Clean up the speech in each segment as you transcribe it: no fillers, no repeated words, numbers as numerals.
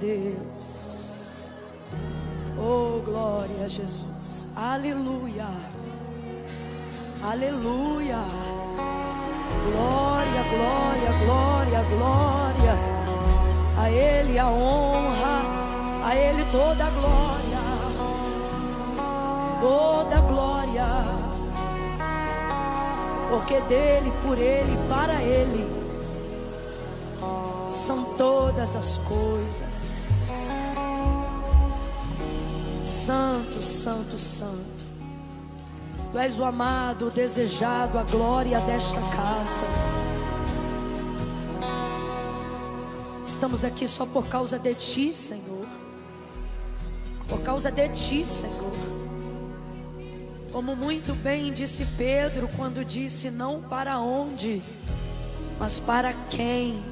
Deus. Oh, glória a Jesus. Aleluia. Aleluia. Glória, glória, glória, glória. A Ele a honra, a Ele toda a glória. Toda a glória. Porque dele, por Ele, para Ele são todas as coisas. Santo, santo, santo. Tu és o amado, o desejado, a glória desta casa. Estamos aqui só por causa de Ti, Senhor. Por causa de Ti, Senhor. Como muito bem disse Pedro quando disse: não para onde, mas para quem.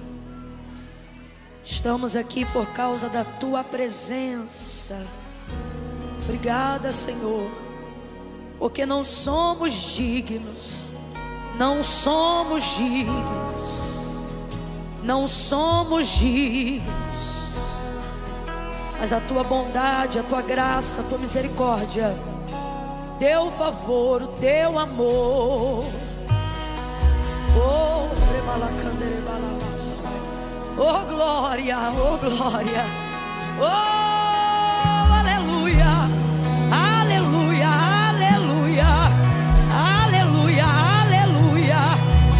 Estamos aqui por causa da Tua presença. Obrigada, Senhor, porque não somos dignos, não somos dignos, não somos dignos, mas a Tua bondade, a Tua graça, a Tua misericórdia, Teu favor, o Teu amor. Oh glória, oh glória, oh aleluia, aleluia, aleluia, aleluia, aleluia,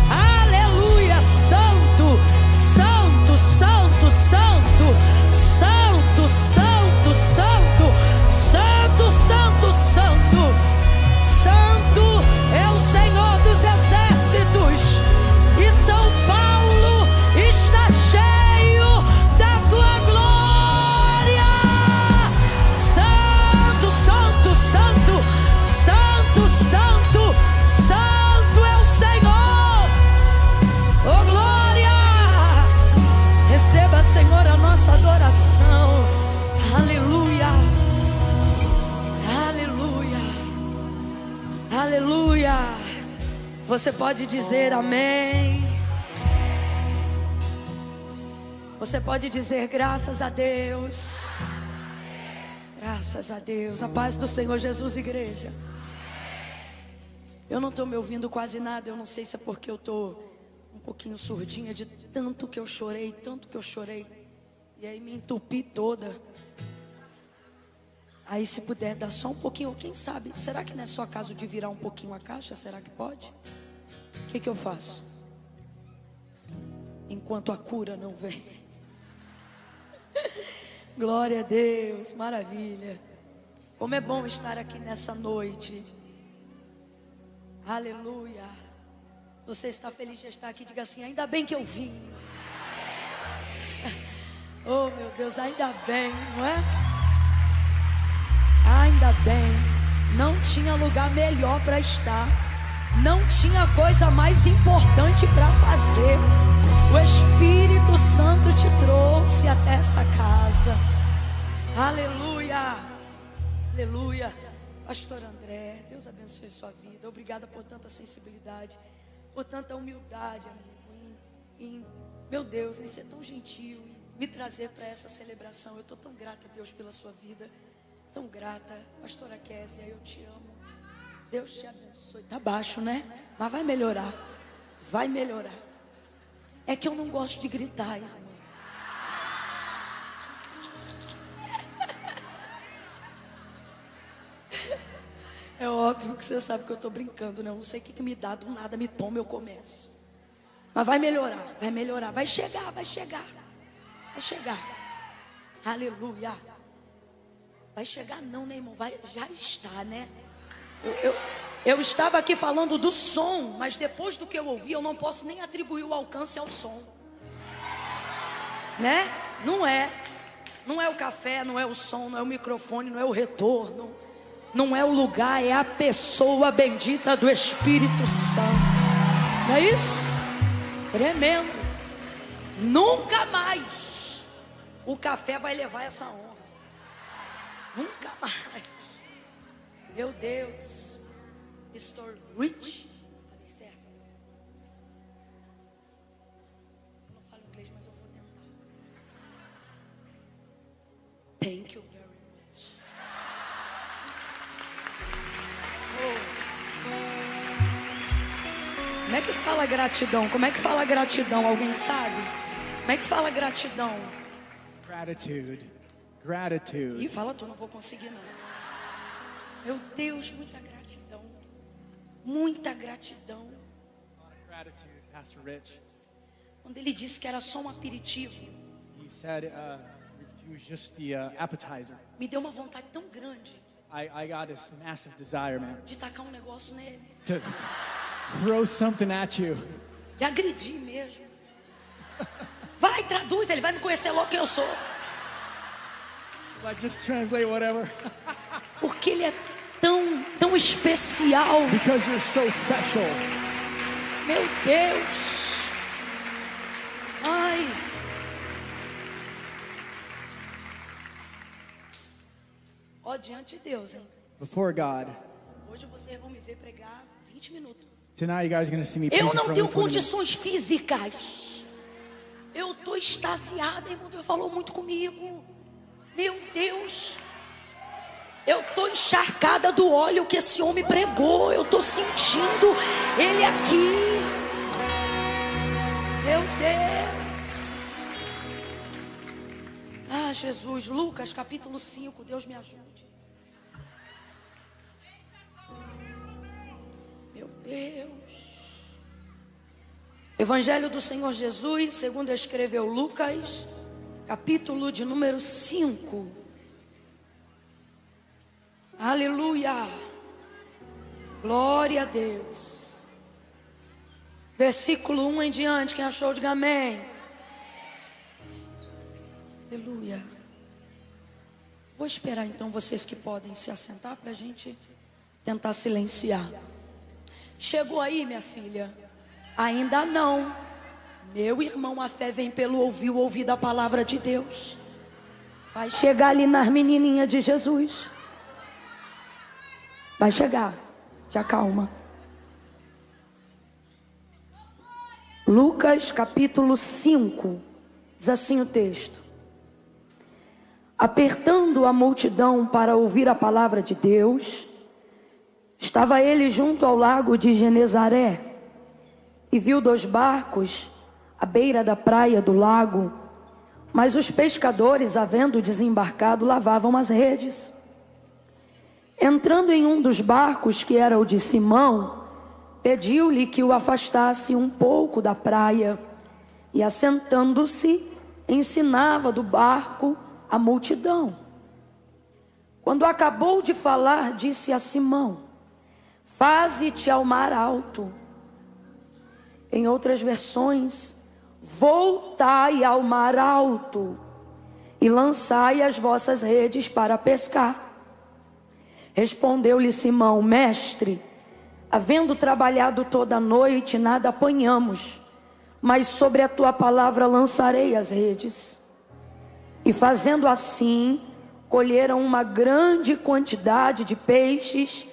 aleluia. Santo, santo, santo, santo, santo, santo, santo, santo, santo, santo, santo é o Senhor dos exércitos. E São Paulo está cheio da Tua glória. Santo, santo, santo, santo, santo, santo é o Senhor. Oh glória. Receba, Senhor, a nossa adoração. Aleluia. Aleluia. Aleluia. Você pode dizer amém. Você pode dizer graças a Deus. Graças a Deus. A paz do Senhor Jesus, igreja. Eu não estou me ouvindo quase nada. Eu não sei se é porque eu estou um pouquinho surdinha de tanto que eu chorei, tanto que eu chorei. E aí me entupi toda. Aí se puder dar só um pouquinho, quem sabe? Será que não é só caso de virar um pouquinho a caixa? Será que pode? O que eu faço? Enquanto a cura não vem. Glória a Deus, maravilha. Como é bom estar aqui nessa noite. Aleluia. Se você está feliz de estar aqui, diga assim: ainda bem que eu vim. Oh meu Deus, ainda bem, não é? Ainda bem. Não tinha lugar melhor para estar. Não tinha coisa mais importante para fazer. O Espírito Santo te trouxe até essa casa. Aleluia. Aleluia. Pastor André, Deus abençoe sua vida. Obrigada por tanta sensibilidade, por tanta humildade, amigo. Meu Deus, em ser tão gentil e me trazer para essa celebração. Eu estou tão grata a Deus pela sua vida. Tão grata. Pastora Késia, eu te amo. Deus te abençoe. Tá baixo, né? Mas vai melhorar. Vai melhorar. É que eu não gosto de gritar, irmão. É óbvio que você sabe que eu tô brincando, né? Eu não sei o que me dá, do nada me toma, eu começo. Mas vai melhorar, vai melhorar. Vai chegar, vai chegar. Vai chegar. Aleluia. Vai chegar não, né, irmão? Vai, já está, né? Eu estava aqui falando do som, mas depois do que eu ouvi, eu não posso nem atribuir o alcance ao som, né? Não é o café, não é o som, não é o microfone, não é o retorno, não é o lugar, é a pessoa bendita do Espírito Santo. Não é isso? Tremendo. Nunca mais o café vai levar essa honra. Nunca mais. Meu Deus. Mr. Rich. Falei certo. Eu não falo inglês, mas eu vou tentar. Thank you very much. Como é que fala gratidão? Como é que fala gratidão? Alguém sabe? Como é que fala gratidão? Gratitude. Gratitude. Ih, fala tu, não vou conseguir não. Meu Deus, muita gratidão. Muita gratidão. Gratitude, Pastor Rich. Quando ele disse que era só um aperitivo, He said it was just the appetizer. me deu uma vontade tão grande I got this massive desire, man, de tacar um negócio nele, to throw something at you. de agredir mesmo. Vai, traduz, ele vai me conhecer logo quem eu sou. Like, just translate whatever. Porque ele é tão especial. Because you're so special. Meu Deus. Ai. Ó, diante de Deus, hein? Before God. Hoje vocês vão me ver pregar 20 minutos. Tonight you guys are going to see me Eu preaching não for tenho only 20 minutes. condições físicas. Eu tô extasiada, irmão. Deus falou muito comigo. Meu Deus. Eu tô encharcada do óleo que esse homem pregou. Eu tô sentindo ele aqui. Meu Deus. Ah, Jesus. Lucas capítulo 5. Deus me ajude. Meu Deus. Evangelho do Senhor Jesus, segundo escreveu Lucas, capítulo de número 5. Aleluia. Glória a Deus. Versículo 1 em diante, quem achou, diga amém. Aleluia. Vou esperar então vocês que podem se assentar para a gente tentar silenciar. Chegou aí, minha filha? Ainda não. Meu irmão, a fé vem pelo ouvir da palavra de Deus. Vai chegar ali nas menininhas de Jesus. Vai chegar. Te acalma. Lucas capítulo 5. Diz assim o texto. Apertando a multidão para ouvir a palavra de Deus, estava ele junto ao lago de Genezaré. E viu 2 barcos à beira da praia do lago, mas os pescadores, havendo desembarcado, lavavam as redes. Entrando em um dos barcos, que era o de Simão, pediu-lhe que o afastasse um pouco da praia, e assentando-se, ensinava do barco a multidão. Quando acabou de falar, disse a Simão: faze-te ao mar alto. Em outras versões, voltai ao mar alto e lançai as vossas redes para pescar. Respondeu-lhe Simão: mestre, havendo trabalhado toda a noite, nada apanhamos, mas sobre a tua palavra lançarei as redes. E fazendo assim, colheram uma grande quantidade de peixes,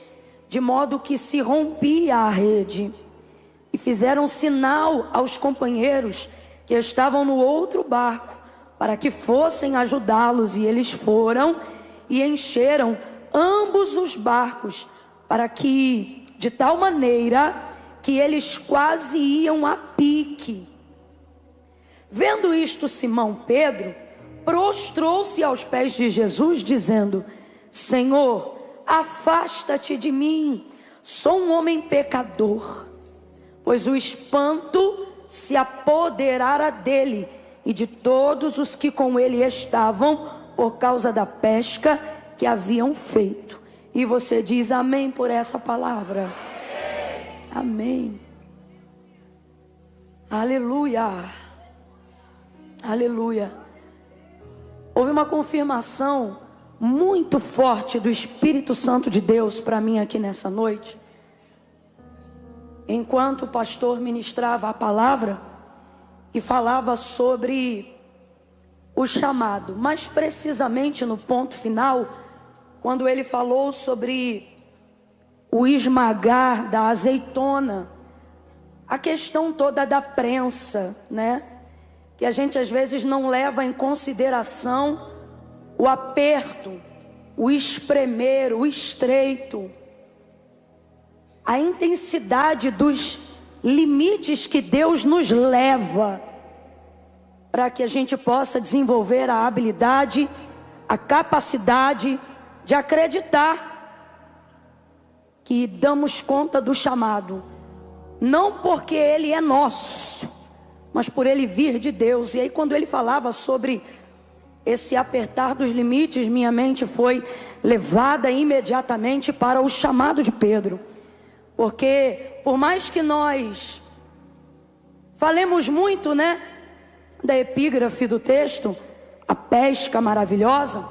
de modo que se rompia a rede. E fizeram sinal aos companheiros que estavam no outro barco, para que fossem ajudá-los. E eles foram e encheram ambos os barcos, para que, de tal maneira, que eles quase iam a pique. Vendo isto, Simão Pedro prostrou-se aos pés de Jesus, dizendo: Senhor, afasta-te de mim, sou um homem pecador. Pois o espanto se apoderara dele e de todos os que com ele estavam, por causa da pesca que haviam feito. E você diz amém por essa palavra? Amém. Aleluia. Aleluia. Houve uma confirmação muito forte do Espírito Santo de Deus para mim aqui nessa noite. Enquanto o pastor ministrava a palavra e falava sobre o chamado, mais precisamente no ponto final, quando ele falou sobre o esmagar da azeitona, a questão toda da prensa, né? Que a gente às vezes não leva em consideração o aperto, o espremer, o estreito, a intensidade dos limites que Deus nos leva para que a gente possa desenvolver a habilidade, a capacidade de acreditar que damos conta do chamado, não porque ele é nosso, mas por ele vir de Deus. E aí, quando ele falava sobre esse apertar dos limites, minha mente foi levada imediatamente para o chamado de Pedro. Porque por mais que nós falemos muito, né, da epígrafe do texto, a pesca maravilhosa,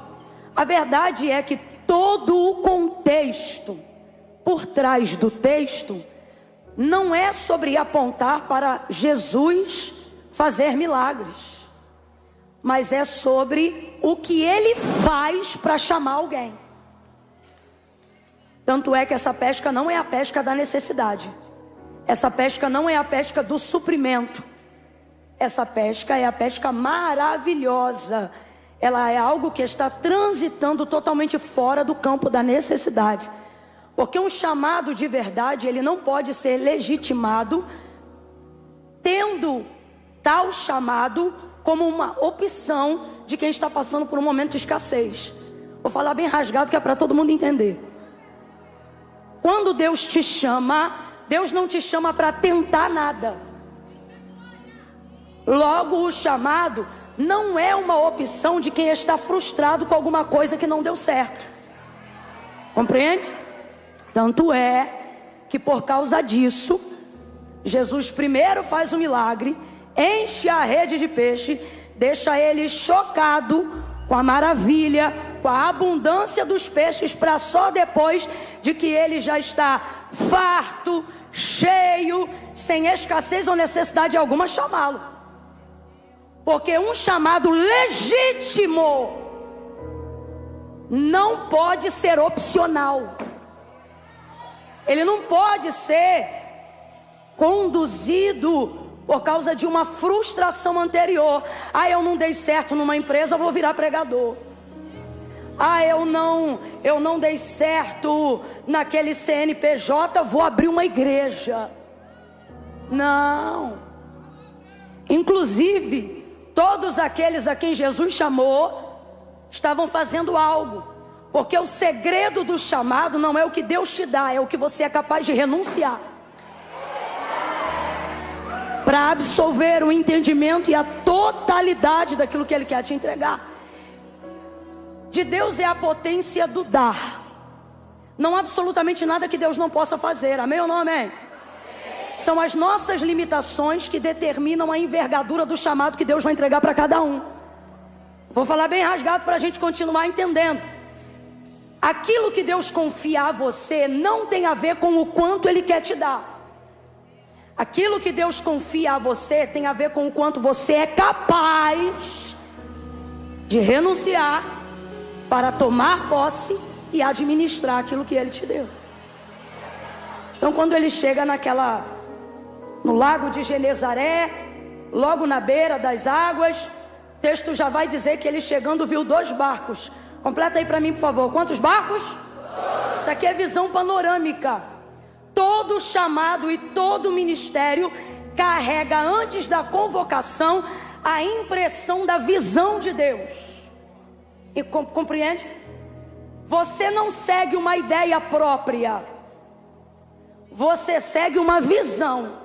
a verdade é que todo o contexto por trás do texto não é sobre apontar para Jesus fazer milagres, mas é sobre o que ele faz para chamar alguém. Tanto é que essa pesca não é a pesca da necessidade, essa pesca não é a pesca do suprimento, essa pesca é a pesca maravilhosa. Ela é algo que está transitando totalmente fora do campo da necessidade. Porque um chamado de verdade, ele não pode ser legitimado tendo tal chamado como uma opção de quem está passando por um momento de escassez. Vou falar bem rasgado que é para todo mundo entender. Quando Deus te chama, Deus não te chama para tentar nada. Logo, o chamado não é uma opção de quem está frustrado com alguma coisa que não deu certo. Compreende? Tanto é que por causa disso, Jesus primeiro faz um milagre, enche a rede de peixe, deixa ele chocado com a maravilha, com a abundância dos peixes, para só depois de que ele já está farto, cheio, sem escassez ou necessidade alguma, chamá-lo. Porque um chamado legítimo não pode ser opcional. Ele não pode ser conduzido por causa de uma frustração anterior. Ah, eu não dei certo numa empresa, vou virar pregador. Ah, eu não dei certo naquele CNPJ, vou abrir uma igreja. Não. Inclusive, todos aqueles a quem Jesus chamou estavam fazendo algo. Porque o segredo do chamado não é o que Deus te dá, é o que você é capaz de renunciar para absolver o entendimento e a totalidade daquilo que Ele quer te entregar. De Deus é a potência do dar. Não há absolutamente nada que Deus não possa fazer. Amém ou não amém? São as nossas limitações que determinam a envergadura do chamado que Deus vai entregar para cada um. Vou falar bem rasgado para a gente continuar entendendo. Aquilo que Deus confia a você não tem a ver com o quanto Ele quer te dar. Aquilo que Deus confia a você tem a ver com o quanto você é capaz de renunciar para tomar posse e administrar aquilo que Ele te deu. Então, quando ele chega no lago de Genezaré, logo na beira das águas, o texto já vai dizer que ele chegando viu 2 barcos. Completa aí para mim, por favor. Quantos barcos? 2. Isso aqui é visão panorâmica. Todo chamado e todo ministério carrega antes da convocação a impressão da visão de Deus. E compreende? Você não segue uma ideia própria. Você segue uma visão.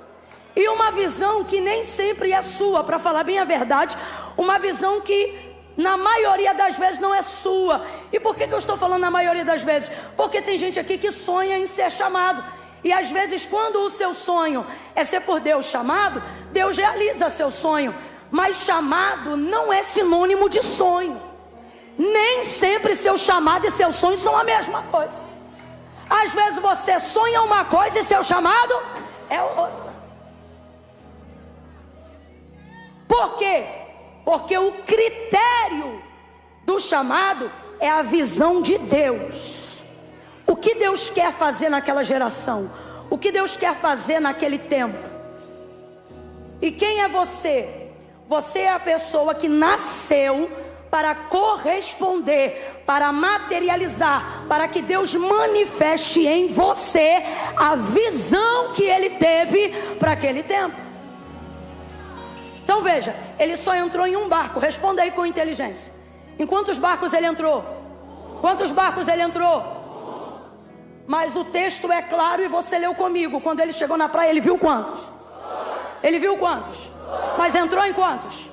E uma visão que nem sempre é sua, para falar bem a verdade. Uma visão que na maioria das vezes não é sua. E por que eu estou falando na maioria das vezes? Porque tem gente aqui que sonha em ser chamado. E às vezes quando o seu sonho é ser por Deus chamado, Deus realiza seu sonho. Mas chamado não é sinônimo de sonho. Nem sempre seu chamado e seu sonho são a mesma coisa. Às vezes você sonha uma coisa e seu chamado é outra. Por quê? Porque o critério do chamado é a visão de Deus. O que Deus quer fazer naquela geração? O que Deus quer fazer naquele tempo? E quem é você? Você é a pessoa que nasceu para corresponder, para materializar, para que Deus manifeste em você a visão que Ele teve para aquele tempo. Então veja, ele só entrou em um barco. Responda aí com inteligência. Em quantos barcos ele entrou? Quantos barcos ele entrou? Mas o texto é claro e você leu comigo. Quando ele chegou na praia, ele viu quantos? Ele viu quantos? Mas entrou em quantos?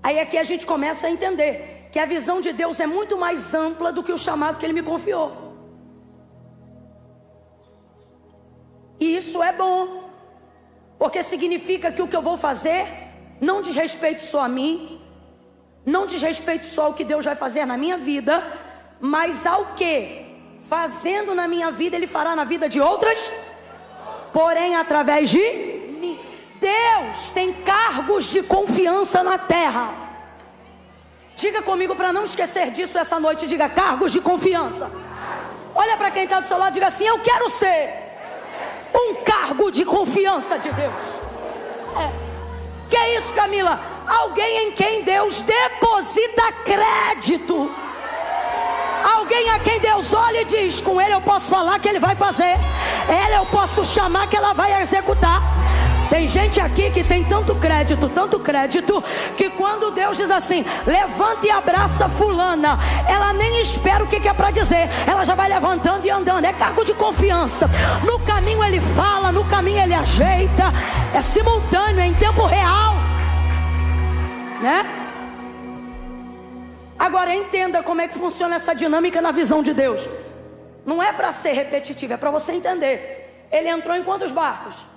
Aí aqui a gente começa a entender que a visão de Deus é muito mais ampla do que o chamado que Ele me confiou. E isso é bom, porque significa que o que eu vou fazer não diz respeito só a mim, não diz respeito só ao que Deus vai fazer na minha vida, mas ao que, fazendo na minha vida, Ele fará na vida de outras, porém através de mim. Deus tem cargos de confiança na terra. Diga comigo para não esquecer disso essa noite. Diga: cargos de confiança. Olha para quem está do seu lado e diga assim: eu quero ser um cargo de confiança de Deus. Que é isso, Camila? Alguém em quem Deus deposita crédito. Alguém a quem Deus olha e diz: com ele eu posso falar que ele vai fazer, ela eu posso chamar que ela vai executar. Tem gente aqui que tem tanto crédito, que quando Deus diz assim: levanta e abraça fulana, ela nem espera o que é para dizer, ela já vai levantando e andando. É cargo de confiança. No caminho ele fala, no caminho ele ajeita. É simultâneo, é em tempo real, né? Agora entenda como é que funciona essa dinâmica na visão de Deus. Não é para ser repetitivo, é para você entender. Ele entrou em quantos barcos?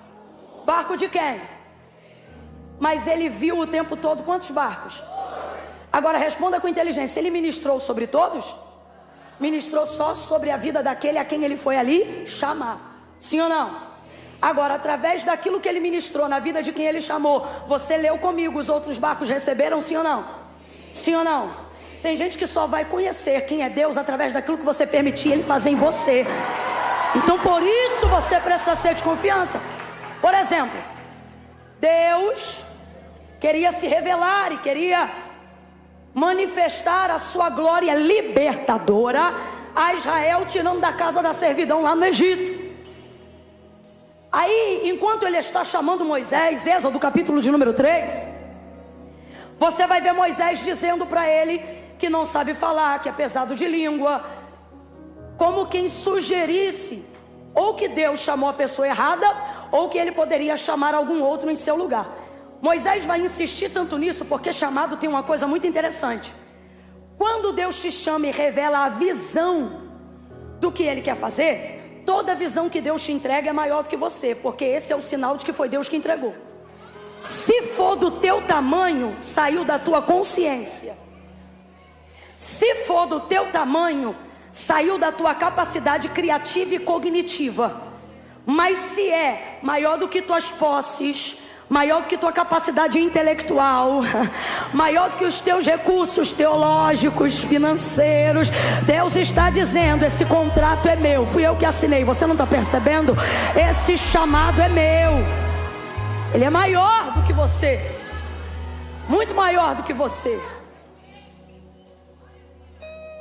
Barco de quem? Mas ele viu o tempo todo quantos barcos? Agora responda com inteligência: ele ministrou sobre todos? Ministrou só sobre a vida daquele a quem ele foi ali chamar. Sim ou não? Agora, através daquilo que ele ministrou na vida de quem ele chamou, você leu comigo, os outros barcos receberam? Sim ou não? Sim ou não? Tem gente que só vai conhecer quem é Deus através daquilo que você permitir ele fazer em você. Então por isso você precisa ser de confiança. Por exemplo, Deus queria se revelar e queria manifestar a sua glória libertadora a Israel, tirando da casa da servidão lá no Egito. Aí, enquanto ele está chamando Moisés, Êxodo capítulo de número 3, você vai ver Moisés dizendo para ele que não sabe falar, que é pesado de língua, como quem sugerisse ou que Deus chamou a pessoa errada, ou que ele poderia chamar algum outro em seu lugar. Moisés vai insistir tanto nisso, porque chamado tem uma coisa muito interessante. Quando Deus te chama e revela a visão do que Ele quer fazer, toda visão que Deus te entrega é maior do que você, porque esse é o sinal de que foi Deus que entregou. Se for do teu tamanho, saiu da tua consciência. Se for do teu tamanho, saiu da tua capacidade criativa e cognitiva. Mas se é maior do que tuas posses, maior do que tua capacidade intelectual, maior do que os teus recursos teológicos, financeiros, Deus está dizendo: esse contrato é meu, fui eu que assinei. Você não está percebendo? Esse chamado é meu. Ele é maior do que você, muito maior do que você.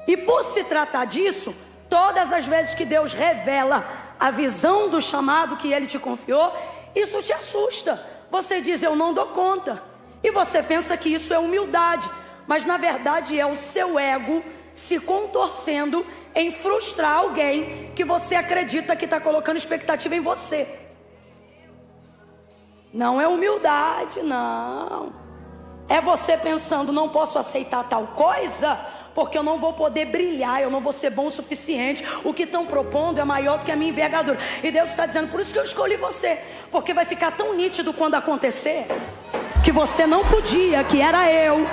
E por se tratar disso, todas as vezes que Deus revela a visão do chamado que Ele te confiou, isso te assusta. Você diz: eu não dou conta. E você pensa que isso é humildade, mas na verdade é o seu ego se contorcendo em frustrar alguém que você acredita que está colocando expectativa em você. Não é humildade, não. É você pensando: não posso aceitar tal coisa, porque eu não vou poder brilhar, eu não vou ser bom o suficiente, o que estão propondo é maior do que a minha envergadura. E Deus está dizendo: por isso que eu escolhi você, porque vai ficar tão nítido quando acontecer, que você não podia, que era eu,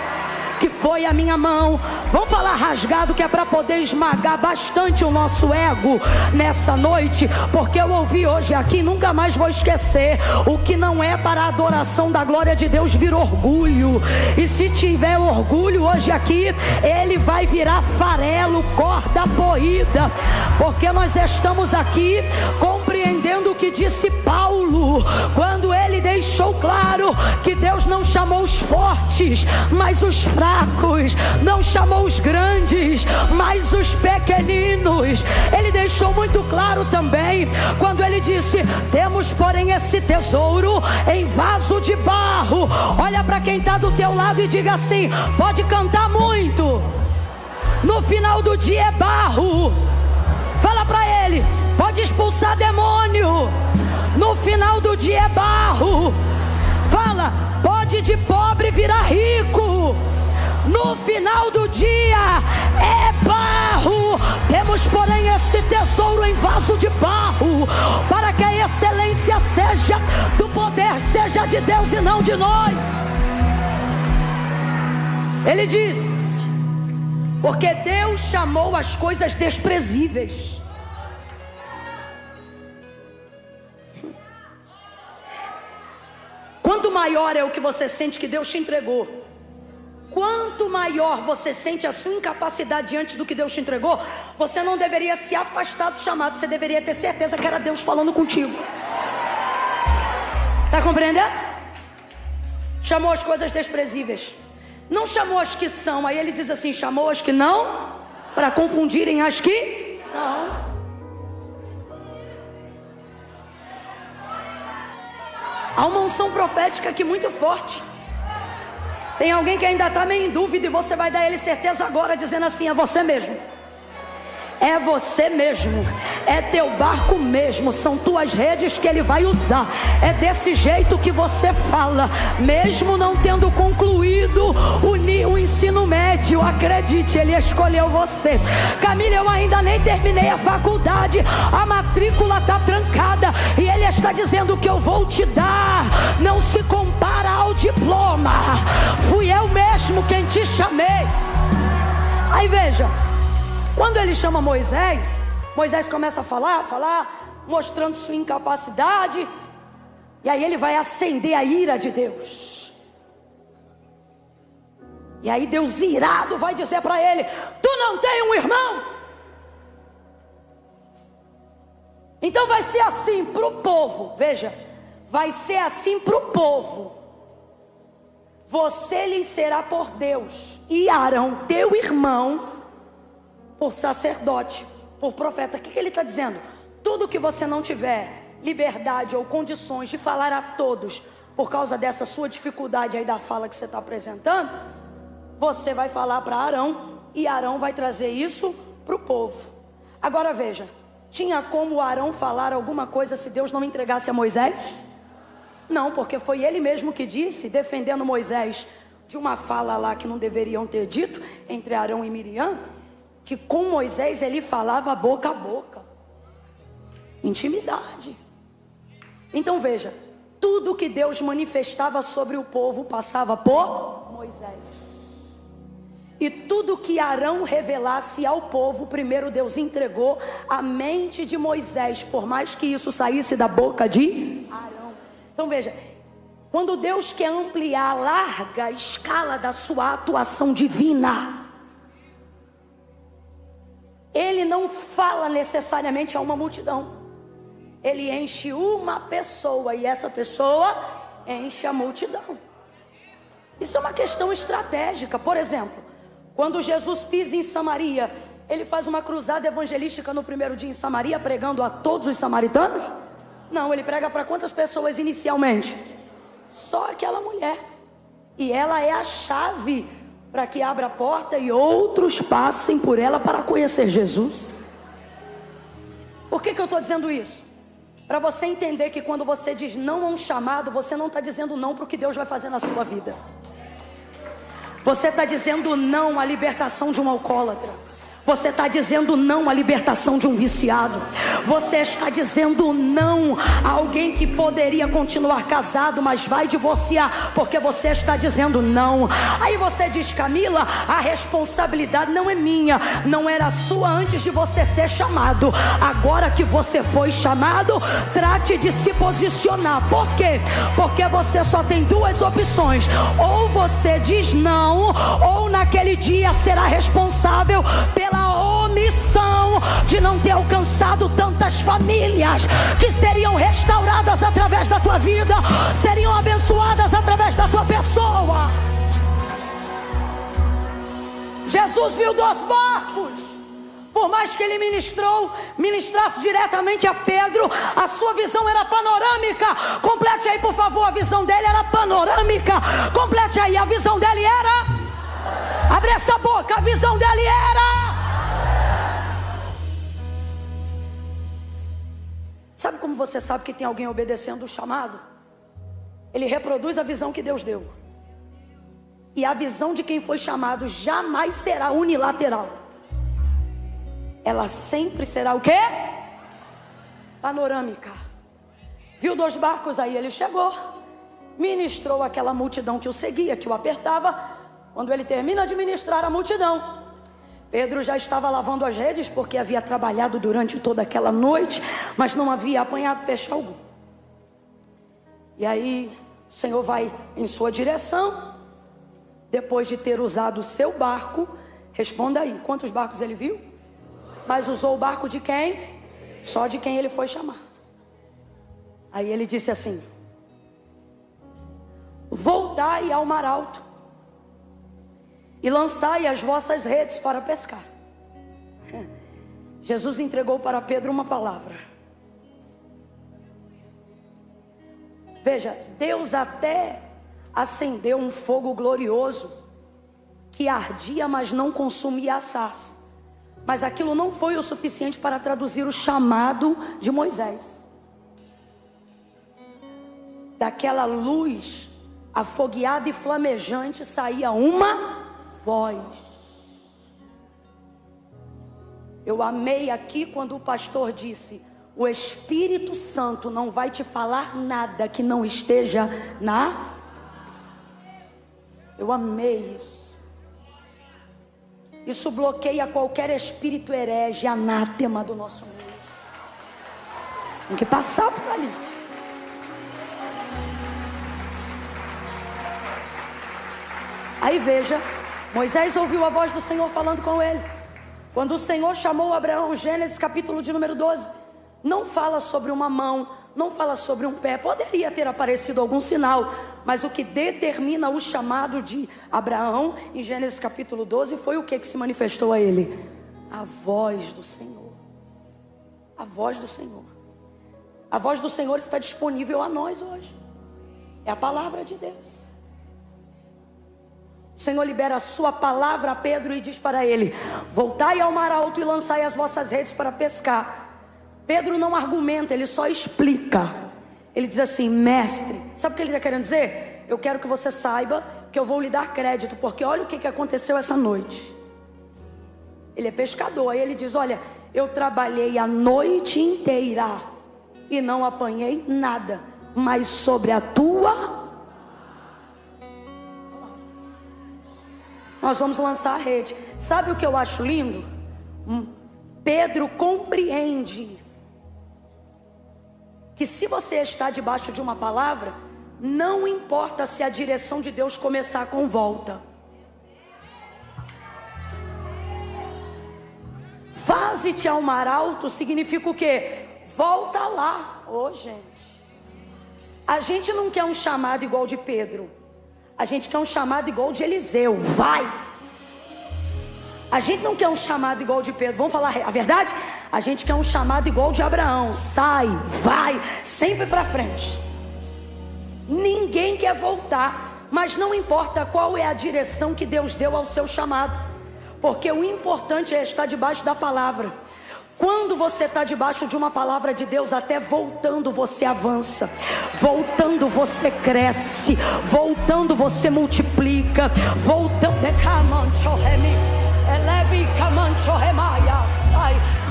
que foi a minha mão. Vamos falar rasgado, que é para poder esmagar bastante o nosso ego nessa noite, porque eu ouvi hoje aqui, nunca mais vou esquecer: o que não é para a adoração da glória de Deus vira orgulho, e se tiver orgulho hoje aqui, ele vai virar farelo, corda moída, porque nós estamos aqui compreendendo que disse Paulo, quando ele deixou claro que Deus não chamou os fortes, mas os fracos, não chamou os grandes, mas os pequeninos. Ele deixou muito claro também, quando ele disse: temos porém esse tesouro em vaso de barro. Olha para quem está do teu lado e diga assim: pode cantar muito, no final do dia é barro. Fala para ele: pode expulsar demônio, no final do dia é barro. Fala: pode de pobre virar rico, no final do dia é barro. Temos porém esse tesouro em vaso de barro, para que a excelência seja do poder, seja de Deus e não de nós. Ele diz: porque Deus chamou as coisas desprezíveis. Quanto maior é o que você sente que Deus te entregou, quanto maior você sente a sua incapacidade diante do que Deus te entregou, você não deveria se afastar do chamado, você deveria ter certeza que era Deus falando contigo. Está compreendendo? Chamou as coisas desprezíveis, não chamou as que são. Aí ele diz assim: chamou as que não, para confundirem as que são. Há uma unção profética aqui muito forte. Tem alguém que ainda está meio em dúvida, e você vai dar a ele certeza agora, dizendo assim: é você mesmo. É você mesmo, é teu barco mesmo, são tuas redes que ele vai usar. É desse jeito que você fala, mesmo não tendo concluído o ensino médio. Acredite, ele escolheu você. Camila, eu ainda nem terminei a faculdade, a matrícula está trancada, e ele está dizendo: que eu vou te dar não se compara ao diploma. Fui eu mesmo quem te chamei. Aí veja, quando ele chama Moisés, Moisés começa a falar, mostrando sua incapacidade. E aí ele vai acender a ira de Deus. E aí Deus irado vai dizer para ele: tu não tem um irmão? Então vai ser assim para o povo. Veja, vai ser assim para o povo. Você lhe será por Deus, e Arão, teu irmão, por sacerdote, por profeta. O que ele está dizendo? Tudo que você não tiver liberdade ou condições de falar a todos, por causa dessa sua dificuldade aí da fala que você está apresentando, você vai falar para Arão, e Arão vai trazer isso para o povo. Agora veja, tinha como Arão falar alguma coisa se Deus não entregasse a Moisés? Não, porque foi ele mesmo que disse, defendendo Moisés de uma fala lá que não deveriam ter dito, entre Arão e Miriam, que com Moisés ele falava boca a boca, intimidade. Então veja, tudo que Deus manifestava sobre o povo passava por Moisés. E tudo que Arão revelasse ao povo, primeiro Deus entregou a mente de Moisés, por mais que isso saísse da boca de Arão. Então veja, quando Deus quer ampliar a larga escala da sua atuação divina, Ele não fala necessariamente a uma multidão. Ele enche uma pessoa, e essa pessoa enche a multidão. Isso é uma questão estratégica. Por exemplo, quando Jesus pisa em Samaria, ele faz uma cruzada evangelística no primeiro dia em Samaria, pregando a todos os samaritanos? Não, ele prega para quantas pessoas inicialmente? Só aquela mulher. E ela é a chave para que abra a porta e outros passem por ela para conhecer Jesus. Por que eu estou dizendo isso? Para você entender que quando você diz não a um chamado, você não está dizendo não para o que Deus vai fazer na sua vida. Você está dizendo não à libertação de um alcoólatra. Você está dizendo não à libertação de um viciado. Você está dizendo não a alguém que poderia continuar casado, mas vai divorciar, porque você está dizendo não. Aí você diz: Camila, a responsabilidade não é minha, não era sua antes de você ser chamado. Agora que você foi chamado, trate de se posicionar. Por quê? Porque você só tem duas opções: ou você diz não, ou naquele dia será responsável pela omissão de não ter alcançado abençoado tantas famílias que seriam restauradas através da tua vida, seriam abençoadas através da tua pessoa. Jesus viu 2 barcos. Por mais que ele ministrasse diretamente a Pedro, a sua visão era panorâmica. Complete aí, por favor, a visão dele era panorâmica. Complete aí, a visão dele era... Abre essa boca, a visão dele era... Sabe como você sabe que tem alguém obedecendo o chamado? Ele reproduz a visão que Deus deu. E a visão de quem foi chamado jamais será unilateral. Ela sempre será o quê? Panorâmica. Viu 2 barcos aí, ele chegou, ministrou aquela multidão que o seguia, que o apertava. Quando ele termina de ministrar a multidão, Pedro já estava lavando as redes, porque havia trabalhado durante toda aquela noite, mas não havia apanhado peixe algum. E aí o Senhor vai em sua direção. Depois de ter usado o seu barco, responda aí, quantos barcos ele viu? Mas usou o barco de quem? Só de quem ele foi chamar. Aí ele disse assim: voltai ao mar alto e lançai as vossas redes para pescar. Jesus entregou para Pedro uma palavra. Veja, Deus até acendeu um fogo glorioso que ardia, mas não consumia a sarça. Mas aquilo não foi o suficiente para traduzir o chamado de Moisés. Daquela luz afogueada e flamejante saía uma voz. Eu amei aqui quando o pastor disse: o Espírito Santo não vai te falar nada que não esteja na... Eu amei isso. Isso bloqueia qualquer espírito herege, anátema do nosso meio. Tem que passar por ali. Aí veja, Moisés ouviu a voz do Senhor falando com ele. Quando o Senhor chamou Abraão, Gênesis capítulo de número 12, não fala sobre uma mão, não fala sobre um pé. Poderia ter aparecido algum sinal, mas o que determina o chamado de Abraão em Gênesis capítulo 12 foi o que se manifestou a ele? A voz do Senhor. A voz do Senhor. A voz do Senhor está disponível a nós hoje. É a palavra de Deus. O Senhor libera a sua palavra a Pedro e diz para ele: voltai ao mar alto e lançai as vossas redes para pescar. Pedro não argumenta, ele só explica. Ele diz assim: mestre, sabe o que ele está querendo dizer? Eu quero que você saiba que eu vou lhe dar crédito, porque olha o que aconteceu essa noite. Ele é pescador, aí ele diz: olha, eu trabalhei a noite inteira e não apanhei nada, mas sobre a tua... nós vamos lançar a rede. Sabe o que eu acho lindo? Pedro compreende que se você está debaixo de uma palavra, não importa se a direção de Deus começar com volta. Faze-te ao mar alto significa o quê? Volta lá. Ô, gente, a gente não quer um chamado igual de Pedro. A gente quer um chamado igual de Eliseu. Vai! A gente não quer um chamado igual de Pedro. Vamos falar a verdade? A gente quer um chamado igual de Abraão. Sai, vai, sempre para frente. Ninguém quer voltar, mas não importa qual é a direção que Deus deu ao seu chamado, porque o importante é estar debaixo da palavra. Quando você está debaixo de uma palavra de Deus, até voltando você avança, voltando você cresce, voltando você multiplica, voltando...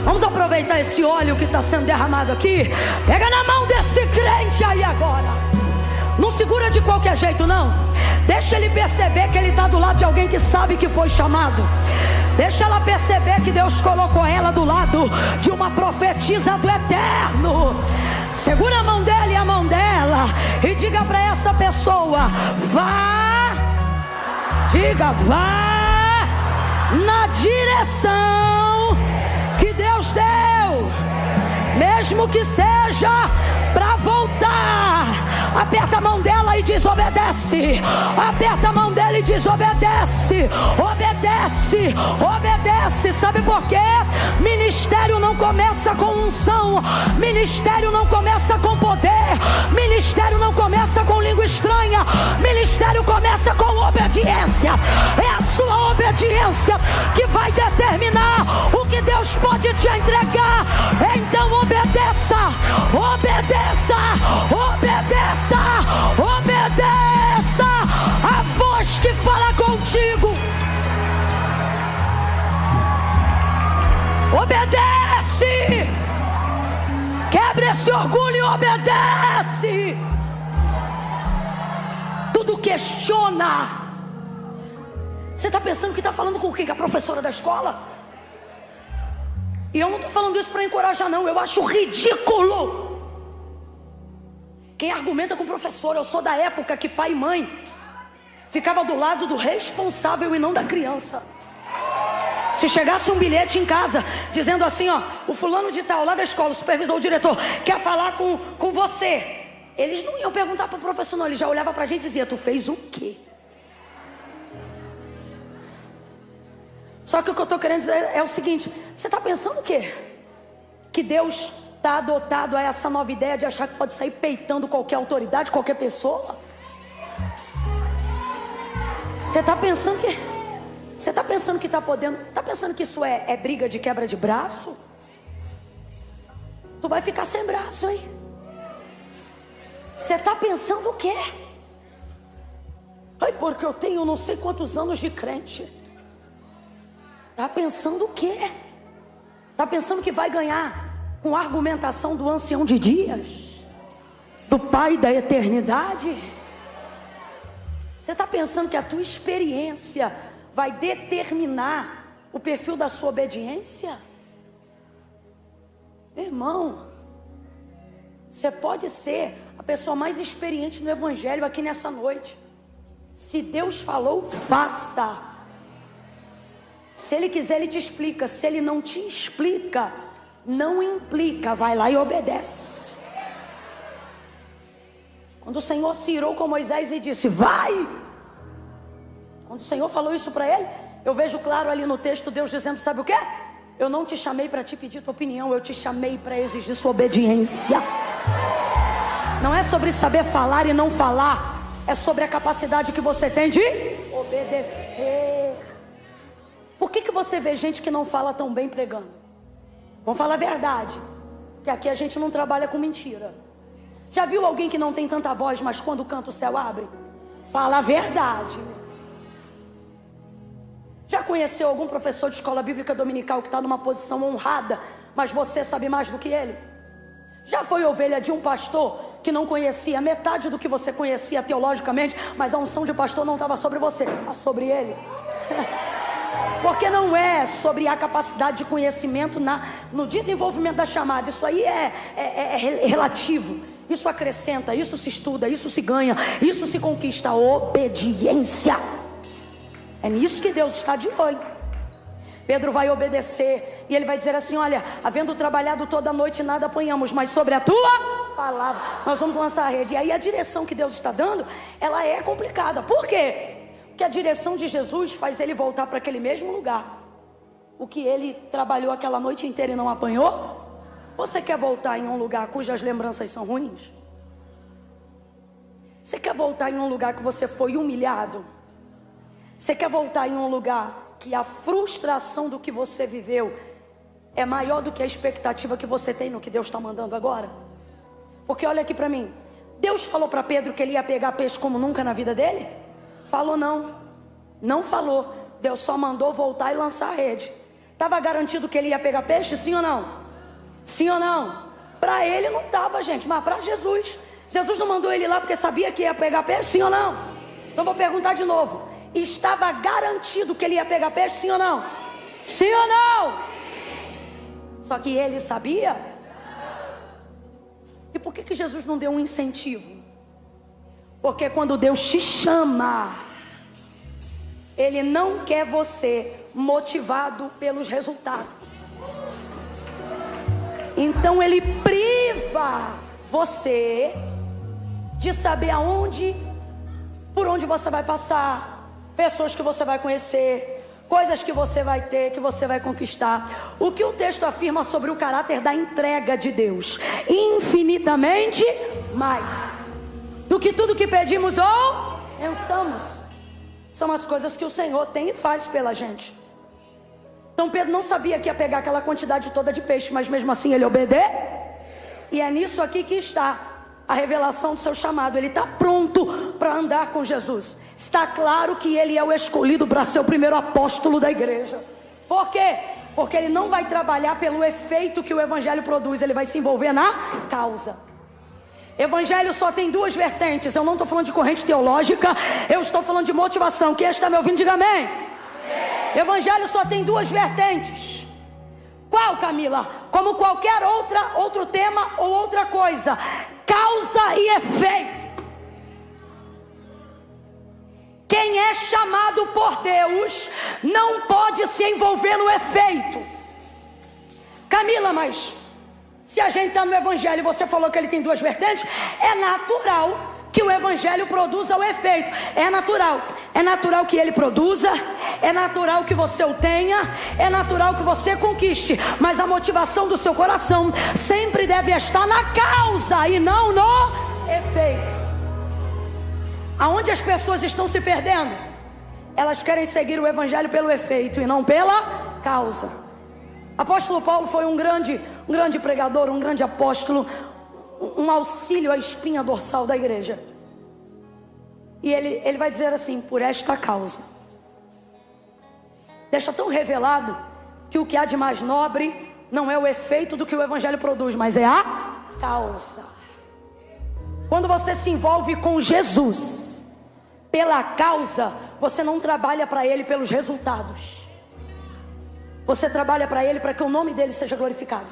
Vamos aproveitar esse óleo que está sendo derramado aqui. Pega na mão desse crente aí agora. Não segura de qualquer jeito não. Deixa ele perceber que ele está do lado de alguém que sabe que foi chamado. Deixa ela perceber que Deus colocou ela do lado de uma profetisa do eterno. Segura a mão dele e a mão dela e diga para essa pessoa: vá. Diga: vá na direção que Deus deu. mesmo que seja para voltar. Aperta a mão dela e diz: obedece. Aperta a mão dela e diz: obedece. Obedece, obedece. Sabe por quê? Ministério não começa com unção, ministério não começa com poder, ministério não começa com língua estranha, ministério começa com obediência. É a sua obediência que vai determinar o que Deus pode te entregar. Então obedeça, obedeça, obedeça, obedeça a voz que fala contigo. Obedece. Quebra esse orgulho e obedece. Tudo questiona. Você está pensando que está falando com quem? Com a professora da escola? E eu não estou falando isso para encorajar, não. Eu acho ridículo quem argumenta com o professor. Eu sou da época que pai e mãe ficava do lado do responsável e não da criança. Se chegasse um bilhete em casa dizendo assim, ó, o fulano de tal lá da escola, o supervisor, o diretor, quer falar com você, eles não iam perguntar para o professor, não. Ele já olhava para a gente e dizia: tu fez o quê? Só que o que eu estou querendo dizer é o seguinte: você está pensando o quê? Que Deus está adotado a essa nova ideia de achar que pode sair peitando qualquer autoridade, qualquer pessoa? Você está pensando que... Você está pensando que está podendo... Está pensando que isso é briga de quebra de braço? Tu vai ficar sem braço, hein? Você está pensando o quê? Ai, porque eu tenho não sei quantos anos de crente. Está pensando o quê? Está pensando que vai ganhar com a argumentação do ancião de dias? Do pai da eternidade? Você está pensando que a tua experiência vai determinar o perfil da sua obediência? Irmão, você pode ser a pessoa mais experiente no evangelho aqui nessa noite. Se Deus falou, faça. Se Ele quiser, Ele te explica. Se Ele não te explica, não implica, vai lá e obedece. Quando o Senhor se irou com Moisés e disse: vai. Quando o Senhor falou isso para ele, eu vejo claro ali no texto Deus dizendo: sabe o que? Eu não te chamei para te pedir tua opinião, eu te chamei para exigir sua obediência. Não é sobre saber falar e não falar, é sobre a capacidade que você tem de obedecer. Por que você vê gente que não fala tão bem pregando? Vamos falar a verdade, que aqui a gente não trabalha com mentira. Já viu alguém que não tem tanta voz, mas quando canta o céu abre? Fala a verdade. Já conheceu algum professor de escola bíblica dominical que está numa posição honrada, mas você sabe mais do que ele? Já foi ovelha de um pastor que não conhecia metade do que você conhecia teologicamente, mas a unção de pastor não estava sobre você, estava sobre ele? Porque não é sobre a capacidade de conhecimento no desenvolvimento da chamada. Isso aí é relativo. Isso acrescenta, isso se estuda, isso se ganha, isso se conquista. Obediência. É nisso que Deus está de olho. Pedro vai obedecer e ele vai dizer assim: olha, havendo trabalhado toda a noite nada apanhamos, mas sobre a tua palavra nós vamos lançar a rede. E aí a direção que Deus está dando, ela é complicada. Por quê? Porque a direção de Jesus faz ele voltar para aquele mesmo lugar. O que ele trabalhou aquela noite inteira e não apanhou? Você quer voltar em um lugar cujas lembranças são ruins? Você quer voltar em um lugar que você foi humilhado? Você quer voltar em um lugar que a frustração do que você viveu é maior do que a expectativa que você tem no que Deus está mandando agora? Porque olha aqui para mim, Deus falou para Pedro que ele ia pegar peixe como nunca na vida dele? Falou não, não falou. Deus só mandou voltar e lançar a rede. Estava garantido que ele ia pegar peixe, sim ou não? Sim ou não? Para ele não estava, gente, mas para Jesus. Jesus não mandou ele lá porque sabia que ia pegar peixe, sim ou não? Então vou perguntar de novo. Estava garantido que ele ia pegar peixe, sim ou não? Sim ou não? Só que ele sabia? E por que Jesus não deu um incentivo? Porque quando Deus te chama, Ele não quer você motivado pelos resultados. Então ele priva você de saber aonde, por onde você vai passar, pessoas que você vai conhecer, coisas que você vai ter, que você vai conquistar. O que o texto afirma sobre o caráter da entrega de Deus? Infinitamente mais do que tudo que pedimos ou pensamos. São as coisas que o Senhor tem e faz pela gente. Então Pedro não sabia que ia pegar aquela quantidade toda de peixe, mas mesmo assim ele obedeceu. E é nisso aqui que está a revelação do seu chamado. Ele está pronto para andar com Jesus. Está claro que ele é o escolhido para ser o primeiro apóstolo da igreja. Por quê? Porque ele não vai trabalhar pelo efeito que o evangelho produz. Ele vai se envolver na causa. Evangelho só tem duas vertentes. Eu não estou falando de corrente teológica, eu estou falando de motivação. Quem está me ouvindo, diga amém. Amém. Evangelho só tem duas vertentes. Qual, Camila? Como qualquer outro tema ou outra coisa: causa e efeito. Quem é chamado por Deus não pode se envolver no efeito. Camila, mas se a gente está no evangelho e você falou que ele tem duas vertentes, é natural que o evangelho produza o efeito. É natural que ele produza, é natural que você o tenha, é natural que você conquiste, mas a motivação do seu coração sempre deve estar na causa e não no efeito. Aonde as pessoas estão se perdendo? Elas querem seguir o evangelho pelo efeito e não pela causa. Apóstolo Paulo foi um grande pregador, um grande apóstolo, um auxílio à espinha dorsal da igreja. E ele vai dizer assim: por esta causa. Deixa tão revelado que o que há de mais nobre não é o efeito do que o evangelho produz, mas é a causa. Quando você se envolve com Jesus pela causa, você não trabalha para ele pelos resultados. Você trabalha para ele para que o nome dele seja glorificado.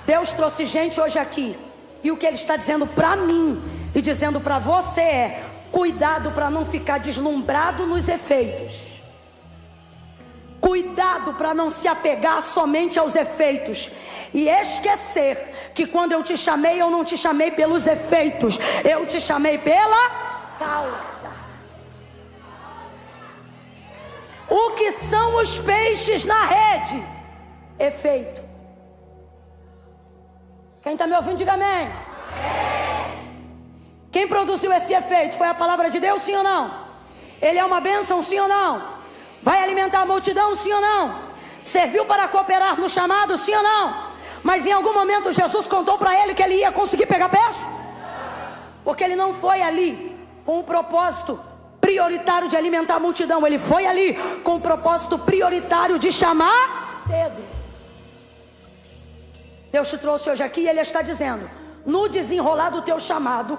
Deus trouxe gente hoje aqui, e o que ele está dizendo para mim e dizendo para você é: cuidado para não ficar deslumbrado nos efeitos. Cuidado para não se apegar somente aos efeitos e esquecer que quando eu te chamei, eu não te chamei pelos efeitos, eu te chamei pela causa. O que são os peixes na rede? Efeito. Quem está me ouvindo, diga amém. Quem produziu esse efeito? Foi a palavra de Deus, sim ou não? Ele é uma bênção, sim ou não? Vai alimentar a multidão, sim ou não? Serviu para cooperar no chamado, sim ou não? Mas em algum momento Jesus contou para ele que ele ia conseguir pegar peixe? Porque ele não foi ali com o propósito prioritário de alimentar a multidão. Ele foi ali com o propósito prioritário de chamar Pedro. Deus te trouxe hoje aqui e ele está dizendo: no desenrolar do teu chamado,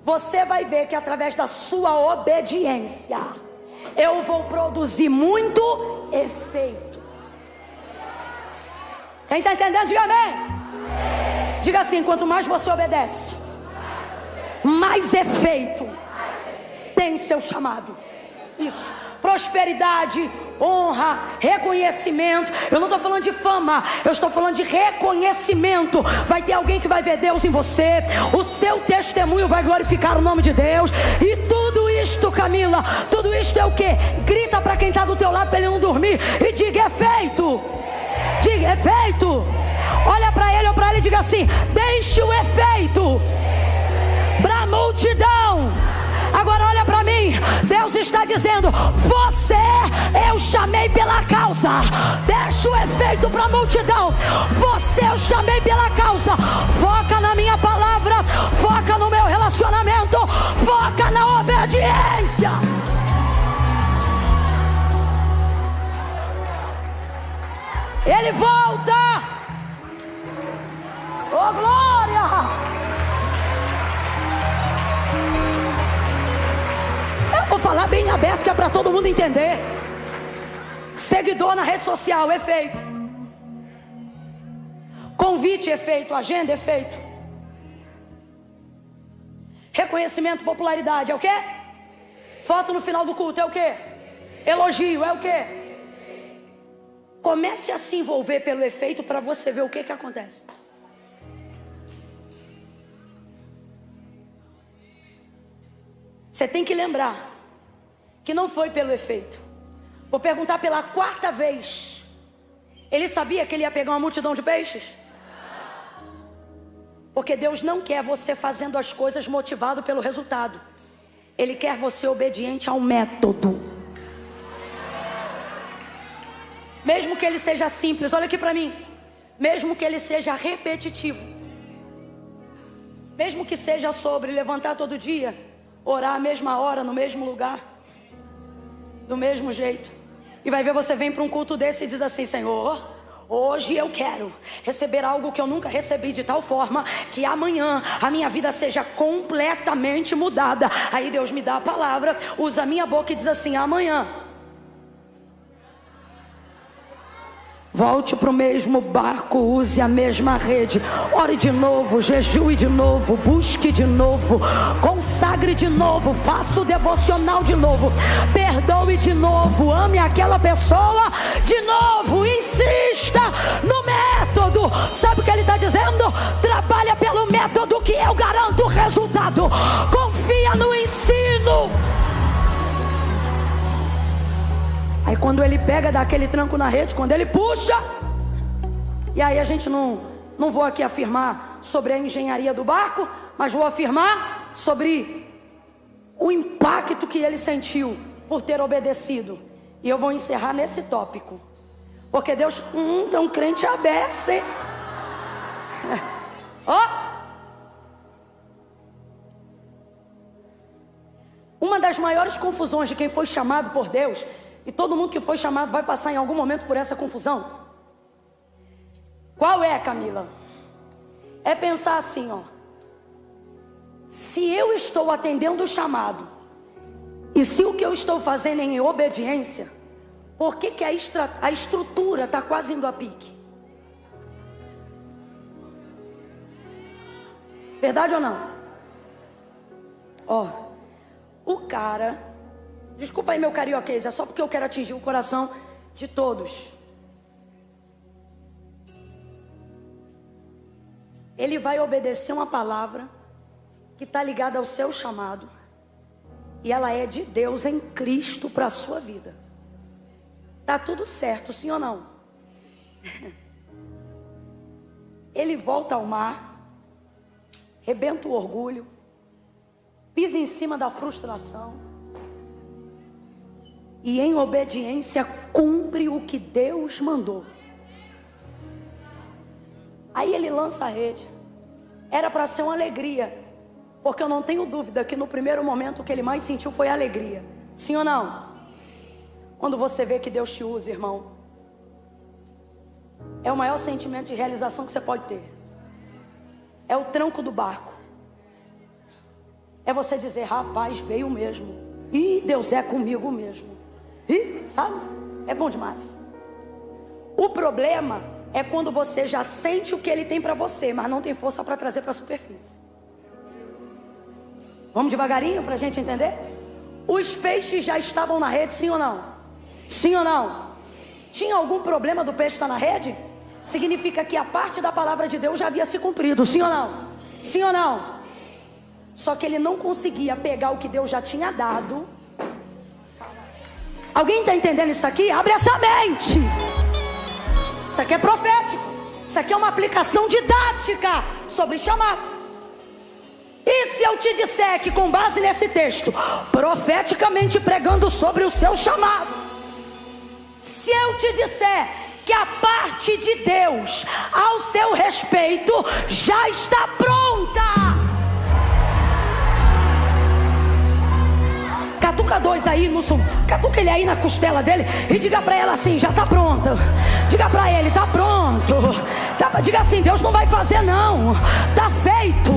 você vai ver que através da sua obediência eu vou produzir muito efeito. Quem está entendendo, diga amém. Diga assim: quanto mais você obedece, mais efeito tem seu chamado. Isso. Prosperidade, honra, reconhecimento. Eu não estou falando de fama, eu estou falando de reconhecimento. Vai ter alguém que vai ver Deus em você. O seu testemunho vai glorificar o nome de Deus. E tudo isto, Camila, tudo isto é o que? Grita para quem está do teu lado para ele não dormir e diga: é feito. Diga: é feito. Olha para ele ou para ela e diga assim: deixe o efeito para a multidão. Agora olha para mim, Deus está dizendo: você eu chamei pela causa. Deixa o efeito para a multidão. Você eu chamei pela causa. Foca na minha palavra, foca no meu relacionamento, foca na obediência. Ele volta. Oh glória! Vou falar bem aberto que é para todo mundo entender. Seguidor na rede social, efeito. Convite, efeito. Agenda, efeito. Reconhecimento, popularidade, é o quê? Foto no final do culto, é o quê? Elogio, é o quê? Comece a se envolver pelo efeito para você ver o que acontece. Você tem que lembrar que não foi pelo efeito. Vou perguntar pela 4ª vez. Ele sabia que ele ia pegar uma multidão de peixes? Porque Deus não quer você fazendo as coisas motivado pelo resultado. Ele quer você obediente ao método. Mesmo que ele seja simples, olha aqui para mim. Mesmo que ele seja repetitivo. Mesmo que seja sobre levantar todo dia, orar a mesma hora, no mesmo lugar, do mesmo jeito. E vai ver, você vem para um culto desse e diz assim: Senhor, hoje eu quero receber algo que eu nunca recebi, de tal forma que amanhã a minha vida seja completamente mudada. Aí Deus me dá a palavra, usa a minha boca e diz assim: amanhã volte para o mesmo barco, use a mesma rede, ore de novo, jejue de novo, busque de novo, consagre de novo, faça o devocional de novo, perdoe de novo, ame aquela pessoa de novo, insista no método. Sabe o que ele está dizendo? Trabalha pelo método que eu garanto o resultado. Confia no ensino. Aí quando ele pega, dá aquele tranco na rede, quando ele puxa, e aí a gente não vou aqui afirmar sobre a engenharia do barco, mas vou afirmar sobre o impacto que ele sentiu por ter obedecido. E eu vou encerrar nesse tópico, porque Deus, tem um crente aberto, hein? Ó! Uma das maiores confusões de quem foi chamado por Deus, e todo mundo que foi chamado vai passar em algum momento por essa confusão. Qual é, Camila? É pensar assim, ó: se eu estou atendendo o chamado, e se o que eu estou fazendo é em obediência, por que a estrutura está quase indo a pique? Verdade ou não? Ó, o cara... Desculpa aí meu carioquês, é só porque eu quero atingir o coração de todos. Ele vai obedecer uma palavra que está ligada ao seu chamado. E ela é de Deus em Cristo para a sua vida. Está tudo certo, sim ou não? Ele volta ao mar, rebenta o orgulho, pisa em cima da frustração. E em obediência cumpre o que Deus mandou. Aí ele lança a rede. Era para ser uma alegria, porque eu não tenho dúvida que no primeiro momento o que ele mais sentiu foi alegria. Sim ou não? Quando você vê que Deus te usa, irmão, é o maior sentimento de realização que você pode ter. É o tranco do barco. É você dizer: rapaz, veio mesmo. Ih, Deus é comigo mesmo. Ih, sabe? É bom demais. O problema é quando você já sente o que ele tem para você, mas não tem força para trazer para a superfície. Vamos devagarinho para a gente entender? Os peixes já estavam na rede, sim ou não? Sim ou não? Tinha algum problema do peixe estar na rede? Significa que a parte da palavra de Deus já havia se cumprido, sim ou não? Sim ou não? Só que ele não conseguia pegar o que Deus já tinha dado. Alguém está entendendo isso aqui? Abre essa mente. Isso aqui é profético. Isso aqui é uma aplicação didática sobre chamado. E se eu te disser que, com base nesse texto, profeticamente pregando sobre o seu chamado, se eu te disser que a parte de Deus ao seu respeito já está pronta, catuca 2 aí no sul, catuca ele aí na costela dele e diga pra ela assim: já está pronta. Diga pra ele: tá pronto. Diga assim: Deus não vai fazer não, tá feito,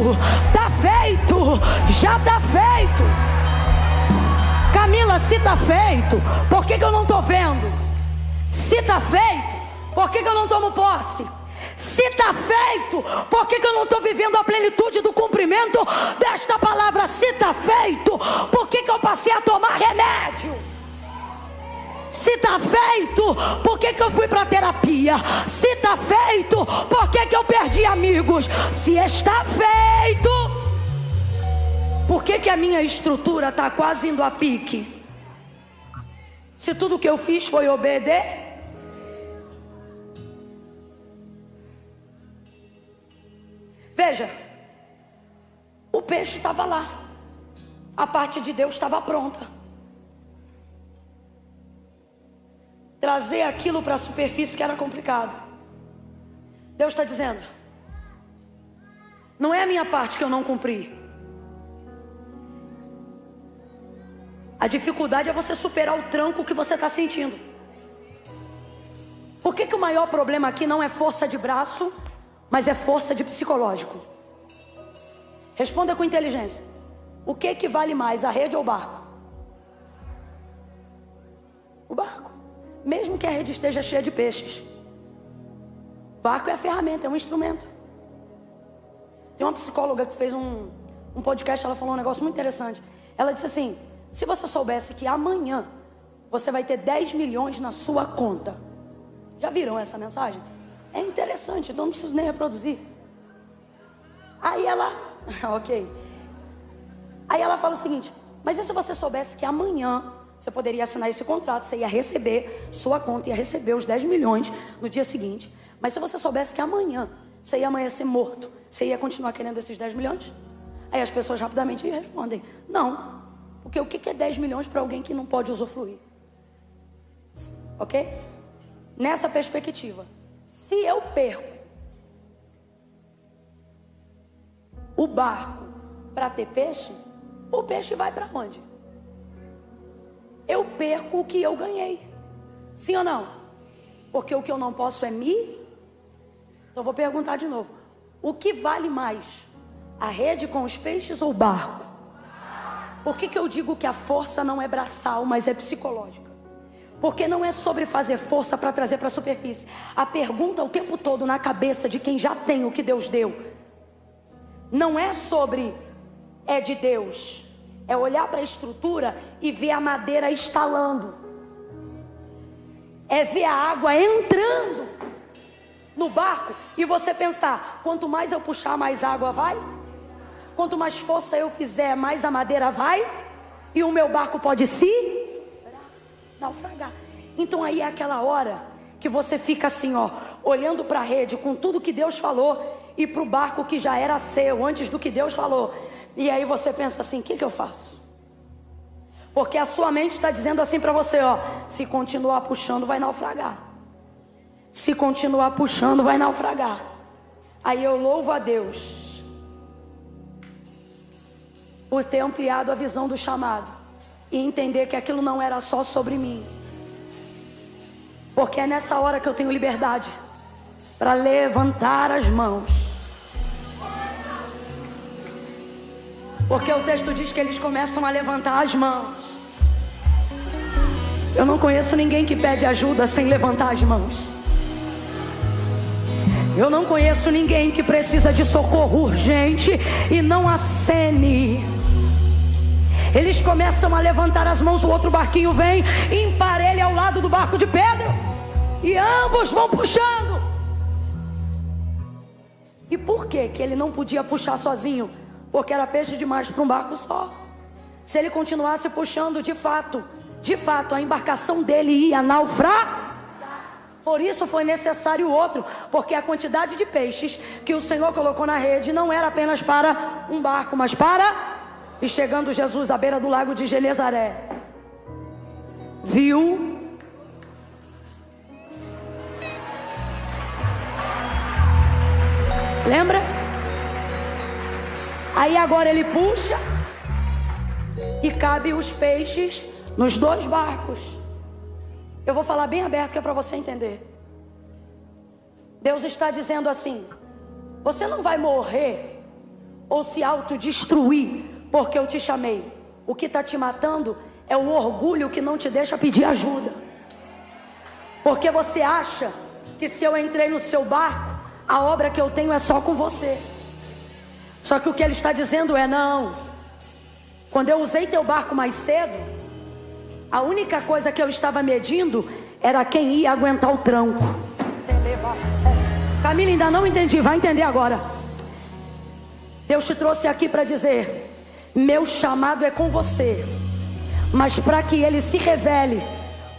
tá feito, já tá feito. Camila, se tá feito, por que eu não tô vendo? Se tá feito, por que eu não tomo posse? Se está feito, por que eu não estou vivendo a plenitude do cumprimento desta palavra? Se está feito, por que eu passei a tomar remédio? Se está feito, por que eu fui para terapia? Se está feito, por que eu perdi amigos? Se está feito, Por que a minha estrutura está quase indo a pique? Se tudo que eu fiz foi obedecer. Veja, o peixe estava lá, a parte de Deus estava pronta. Trazer aquilo para a superfície que era complicado. Deus está dizendo: não é a minha parte que eu não cumpri. A dificuldade é você superar o tranco que você está sentindo. Por que o maior problema aqui não é força de braço, mas é força de psicológico? Responda com inteligência. O que vale mais, a rede ou o barco? O barco. Mesmo que a rede esteja cheia de peixes, o barco é a ferramenta, é um instrumento. Tem uma psicóloga que fez um podcast, ela falou um negócio muito interessante. Ela disse assim: se você soubesse que amanhã você vai ter 10 milhões na sua conta. Já viram essa mensagem? É interessante, então não preciso nem reproduzir. Aí ela, ok. Aí ela fala o seguinte: mas e se você soubesse que amanhã você poderia assinar esse contrato, você ia receber sua conta, ia receber os 10 milhões no dia seguinte. Mas se você soubesse que amanhã você ia amanhecer morto, você ia continuar querendo esses 10 milhões? Aí as pessoas rapidamente respondem: não. Porque o que é 10 milhões para alguém que não pode usufruir? Ok? Nessa perspectiva, se eu perco o barco para ter peixe, o peixe vai para onde? Eu perco o que eu ganhei. Sim ou não? Porque o que eu não posso é me. Então eu vou perguntar de novo: o que vale mais? A rede com os peixes ou o barco? Por que eu digo que a força não é braçal, mas é psicológica? Porque não é sobre fazer força para trazer para a superfície. A pergunta o tempo todo na cabeça de quem já tem o que Deus deu não é sobre é de Deus. É olhar para a estrutura e ver a madeira estalando. É ver a água entrando no barco e você pensar: quanto mais eu puxar, mais água vai. Quanto mais força eu fizer, mais a madeira vai. E o meu barco pode se naufragar. Então aí é aquela hora que você fica assim, ó, olhando para a rede com tudo que Deus falou e para o barco que já era seu antes do que Deus falou. E aí você pensa assim: o que eu faço? Porque a sua mente está dizendo assim para você, ó: se continuar puxando vai naufragar. Se continuar puxando vai naufragar. Aí eu louvo a Deus por ter ampliado a visão do chamado e entender que aquilo não era só sobre mim. Porque é nessa hora que eu tenho liberdade para levantar as mãos. Porque o texto diz que eles começam a levantar as mãos. Eu não conheço ninguém que pede ajuda sem levantar as mãos. Eu não conheço ninguém que precisa de socorro urgente e não acene. Eles começam a levantar as mãos, o outro barquinho vem, emparelha ao lado do barco de Pedro, e ambos vão puxando. E por que ele não podia puxar sozinho? Porque era peixe demais para um barco só. Se ele continuasse puxando, de fato, a embarcação dele ia naufragar. Por isso foi necessário outro, porque a quantidade de peixes que o Senhor colocou na rede não era apenas para um barco, mas para... E chegando Jesus à beira do lago de Genezaré, viu lembra? Aí agora ele puxa e cabe os peixes nos dois barcos. Eu vou falar bem aberto que é para você entender. Deus está dizendo assim: você não vai morrer ou se autodestruir porque eu te chamei. O que está te matando é o orgulho que não te deixa pedir ajuda. Porque você acha que se eu entrei no seu barco, a obra que eu tenho é só com você. Só que o que ele está dizendo é: não. Quando eu usei teu barco mais cedo, a única coisa que eu estava medindo era quem ia aguentar o tranco. Camila, ainda não entendi, vai entender agora. Deus te trouxe aqui para dizer Meu chamado é com você, mas para que ele se revele,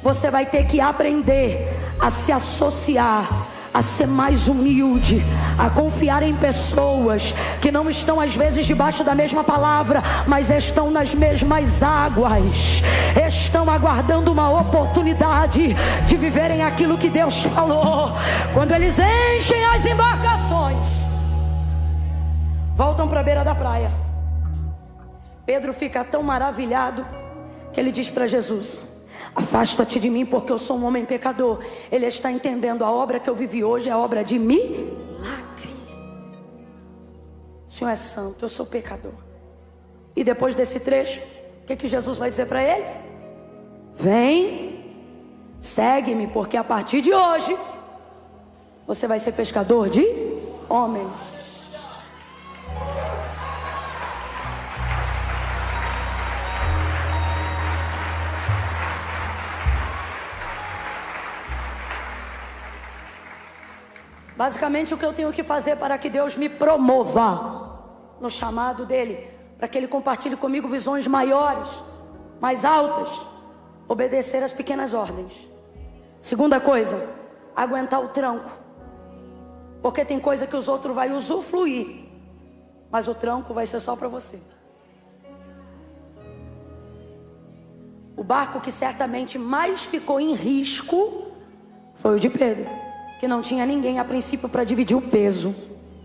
você vai ter que aprender a se associar, a ser mais humilde, a confiar em pessoas que não estão às vezes debaixo da mesma palavra, mas estão nas mesmas águas, estão aguardando uma oportunidade de viverem aquilo que Deus falou. Quando eles enchem as embarcações, voltam para a beira da praia. Pedro fica tão maravilhado que ele diz para Jesus: afasta-te de mim, porque eu sou um homem pecador. Ele está entendendo, a obra que eu vivi hoje é a obra de milagre. O Senhor é santo, eu sou pecador. E depois desse trecho, o que Jesus vai dizer para ele? Vem, segue-me, porque a partir de hoje você vai ser pescador de homens. Basicamente, o que eu tenho que fazer para que Deus me promova no chamado dele, para que ele compartilhe comigo visões maiores, mais altas, obedecer às pequenas ordens. Segunda coisa, aguentar o tranco, porque tem coisa que os outros vão usufruir, mas o tranco vai ser só para você. O barco que certamente mais ficou em risco foi o de Pedro, que não tinha ninguém a princípio para dividir o peso.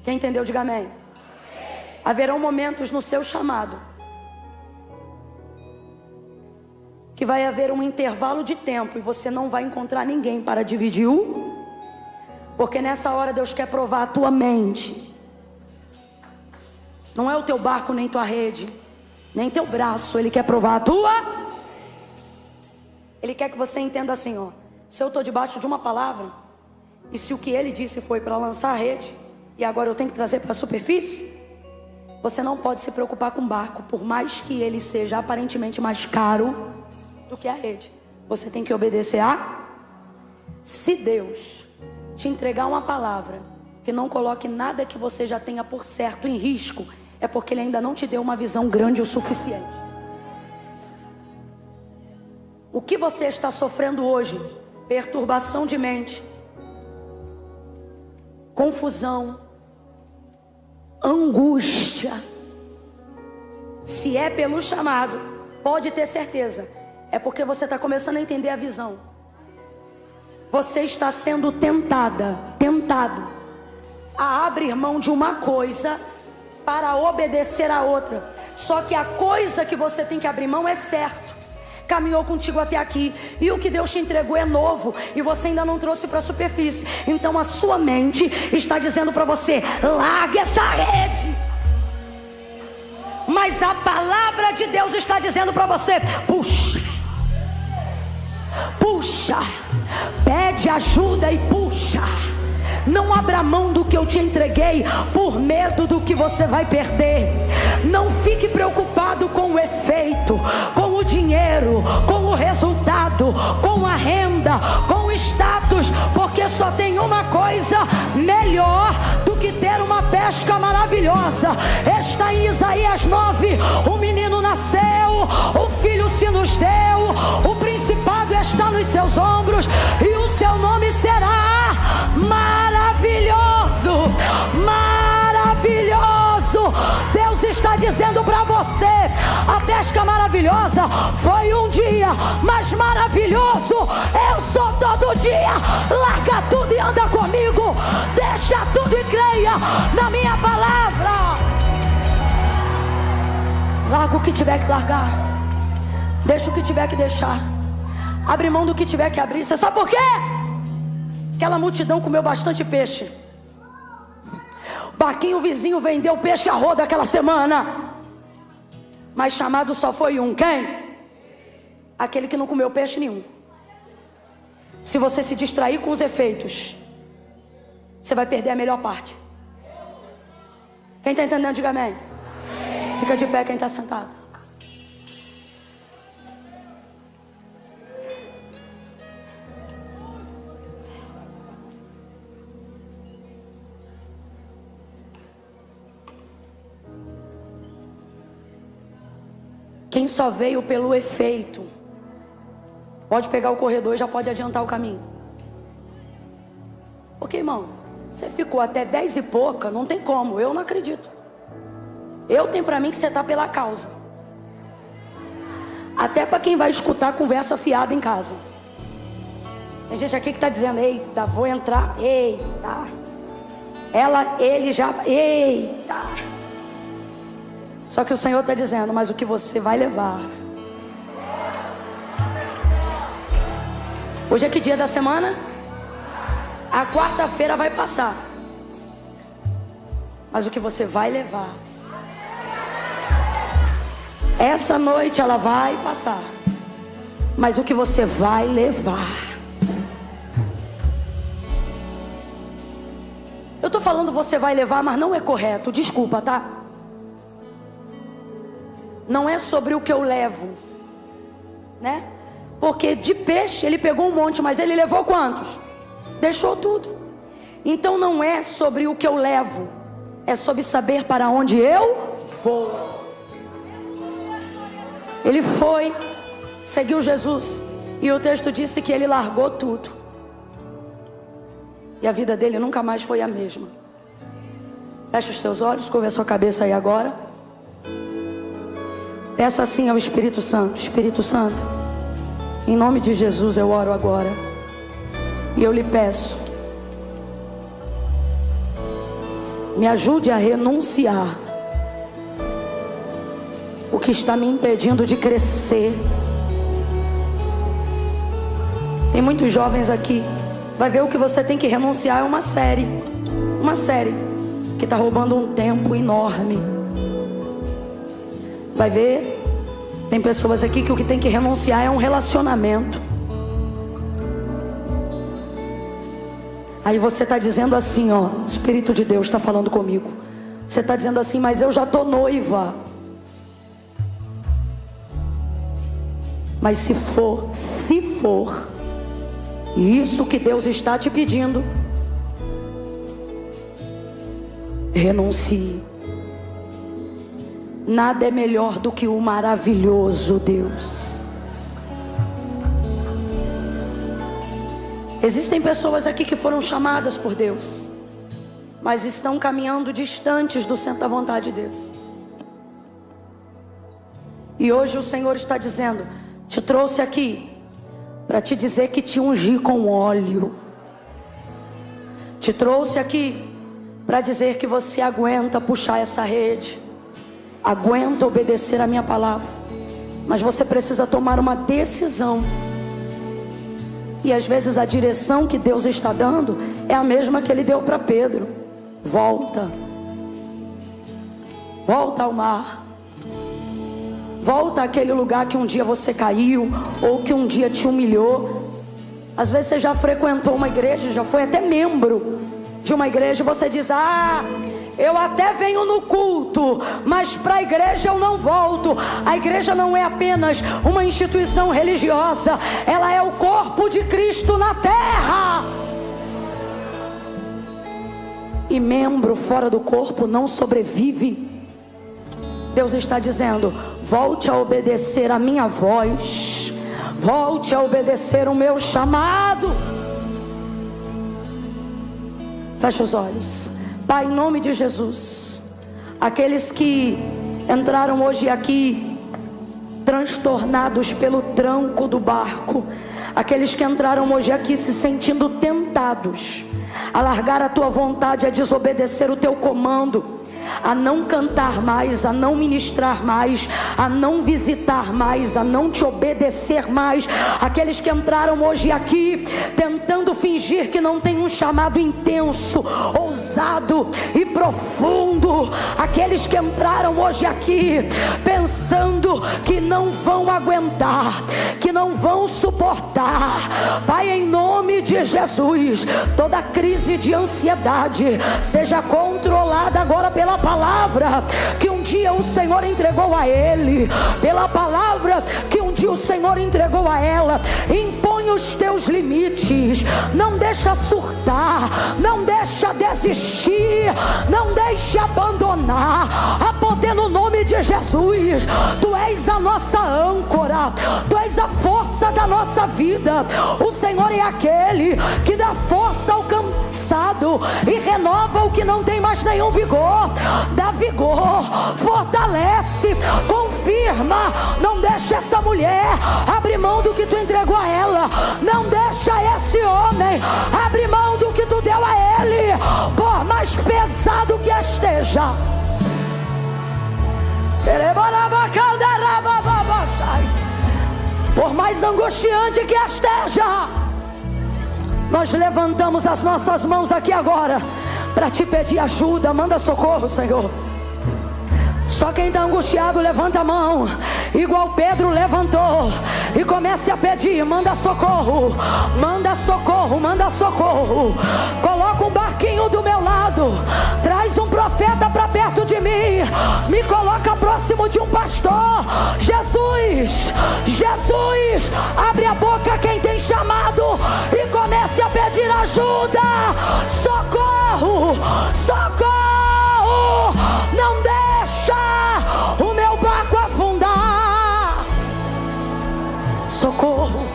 Quem entendeu, diga amém. Haverão momentos no seu chamado que vai haver um intervalo de tempo e você não vai encontrar ninguém para dividir porque nessa hora Deus quer provar a tua mente. Não é o teu barco, nem tua rede, nem teu braço. Ele quer provar a tua. Ele quer que você entenda assim, ó: se eu estou debaixo de uma palavra, e se o que ele disse foi para lançar a rede, e agora eu tenho que trazer para a superfície, você não pode se preocupar com o barco, por mais que ele seja aparentemente mais caro do que a rede. Você tem que obedecer a. Se Deus te entregar uma palavra que não coloque nada que você já tenha por certo em risco, é porque ele ainda não te deu uma visão grande o suficiente. O que você está sofrendo hoje? Perturbação de mente, confusão, angústia. Se é pelo chamado, pode ter certeza, é porque você está começando a entender a visão. Você está sendo tentado a abrir mão de uma coisa para obedecer a outra. Só que a coisa que você tem que abrir mão é certo. Caminhou contigo até aqui, e o que Deus te entregou é novo, e você ainda não trouxe para a superfície. Então a sua mente está dizendo para você: larga essa rede. Mas a palavra de Deus está dizendo para você: puxa, puxa, pede ajuda e puxa. Não abra mão do que eu te entreguei por medo do que você vai perder. Não fique preocupado com o efeito, com o dinheiro, com o resultado, com a renda, com o status, porque só tem uma coisa melhor do que ter uma pesca maravilhosa. Está em Isaías 9: um menino nasceu, um filho se nos deu, o principado está nos seus ombros, e o seu nome será maravilhoso, maravilhoso. Deus está dizendo para você: a pesca maravilhosa foi um dia, mas maravilhoso eu sou todo dia. Larga tudo e anda comigo, deixa tudo e creia na minha palavra. Larga o que tiver que largar, deixa o que tiver que deixar, abre mão do que tiver que abrir. Você sabe por quê? Aquela multidão comeu bastante peixe. O barquinho vizinho vendeu peixe a roda aquela semana, mas chamado só foi um. Quem? Aquele que não comeu peixe nenhum. Se você se distrair com os efeitos, você vai perder a melhor parte. Quem está entendendo, diga amém. Fica de pé quem está sentado. Quem só veio pelo efeito, pode pegar o corredor e já pode adiantar o caminho. Porque, irmão, você ficou até 10 e pouca, não tem como, eu não acredito. Eu tenho pra mim que você está pela causa. Até para quem vai escutar a conversa fiada em casa. Tem gente aqui que está dizendo: eita, vou entrar, eita. Ele já, eita. Só que o Senhor está dizendo: mas o que você vai levar. Hoje é que dia da semana? A quarta-feira vai passar. Mas o que você vai levar. Essa noite ela vai passar. Mas o que você vai levar. Eu estou falando você vai levar, mas não é correto. Desculpa, tá? Não é sobre o que eu levo, né? Porque de peixe ele pegou um monte, mas ele levou quantos? Deixou tudo. Então não é sobre o que eu levo, é sobre saber para onde eu vou. Ele foi, seguiu Jesus, e o texto disse que ele largou tudo. E a vida dele nunca mais foi a mesma. Feche os seus olhos, curva a sua cabeça aí agora. Peça assim ao Espírito Santo: Espírito Santo, em nome de Jesus eu oro agora. E eu lhe peço, me ajude a renunciar o que está me impedindo de crescer. Tem muitos jovens aqui. Vai ver o que você tem que renunciar é uma série que está roubando um tempo enorme. Vai ver, tem pessoas aqui que o que tem que renunciar é um relacionamento. Aí você está dizendo assim, ó, o Espírito de Deus está falando comigo. Você está dizendo assim: mas eu já estou noiva. Mas se for isso que Deus está te pedindo, renuncie. Nada é melhor do que o maravilhoso Deus. Existem pessoas aqui que foram chamadas por Deus, mas estão caminhando distantes do centro da vontade de Deus. E hoje o Senhor está dizendo: te trouxe aqui para te dizer que te ungi com óleo. Te trouxe aqui para dizer que você aguenta puxar essa rede, aguenta obedecer a minha palavra, mas você precisa tomar uma decisão. E às vezes a direção que Deus está dando é a mesma que Ele deu para Pedro: volta ao mar, volta àquele lugar que um dia você caiu, ou que um dia te humilhou. Às vezes você já frequentou uma igreja, já foi até membro de uma igreja, e você diz: ah, eu até venho no culto, mas para a igreja eu não volto. A igreja não é apenas uma instituição religiosa, ela é o corpo de Cristo na terra. E membro fora do corpo não sobrevive. Deus está dizendo: volte a obedecer a minha voz, volte a obedecer o meu chamado. Feche os olhos. Pai, em nome de Jesus, aqueles que entraram hoje aqui transtornados pelo tranco do barco, aqueles que entraram hoje aqui se sentindo tentados a largar a tua vontade, a desobedecer o teu comando, a não cantar mais, a não ministrar mais, a não visitar mais, a não te obedecer mais. Aqueles que entraram hoje aqui tentando fingir que não tem um chamado intenso, ousado e profundo. Aqueles que entraram hoje aqui pensando que não vão aguentar, que não vão suportar. Pai, em nome de Jesus, toda crise de ansiedade seja controlada agora pela palavra que um dia o Senhor entregou a ele, pela palavra que um dia o Senhor entregou a ela. Impõe impõe os teus limites, não deixa surtar, não deixa desistir, não deixa abandonar. Há poder no nome de Jesus. Tu és a nossa âncora, Tu és a força da nossa vida. O Senhor é aquele que dá força ao cansado e renova o que não tem mais nenhum vigor. Dá vigor, fortalece, confirma. Não deixa essa mulher abrir mão do que Tu entregou a ela. Não deixa esse homem abrir mão do que Tu deu a ele, por mais pesado que esteja. Por mais angustiante que esteja, nós levantamos as nossas mãos aqui agora para Te pedir ajuda. Manda socorro, Senhor. Só quem está angustiado levanta a mão, igual Pedro levantou, e comece a pedir. Manda socorro, manda socorro, manda socorro. Coloca um barquinho do meu lado, traz um profeta para perto de mim, me coloca próximo de um pastor. Jesus, Jesus, abre a boca quem tem chamado e comece a pedir ajuda. Socorro, socorro. Não deixa o meu barco afundar. Socorro.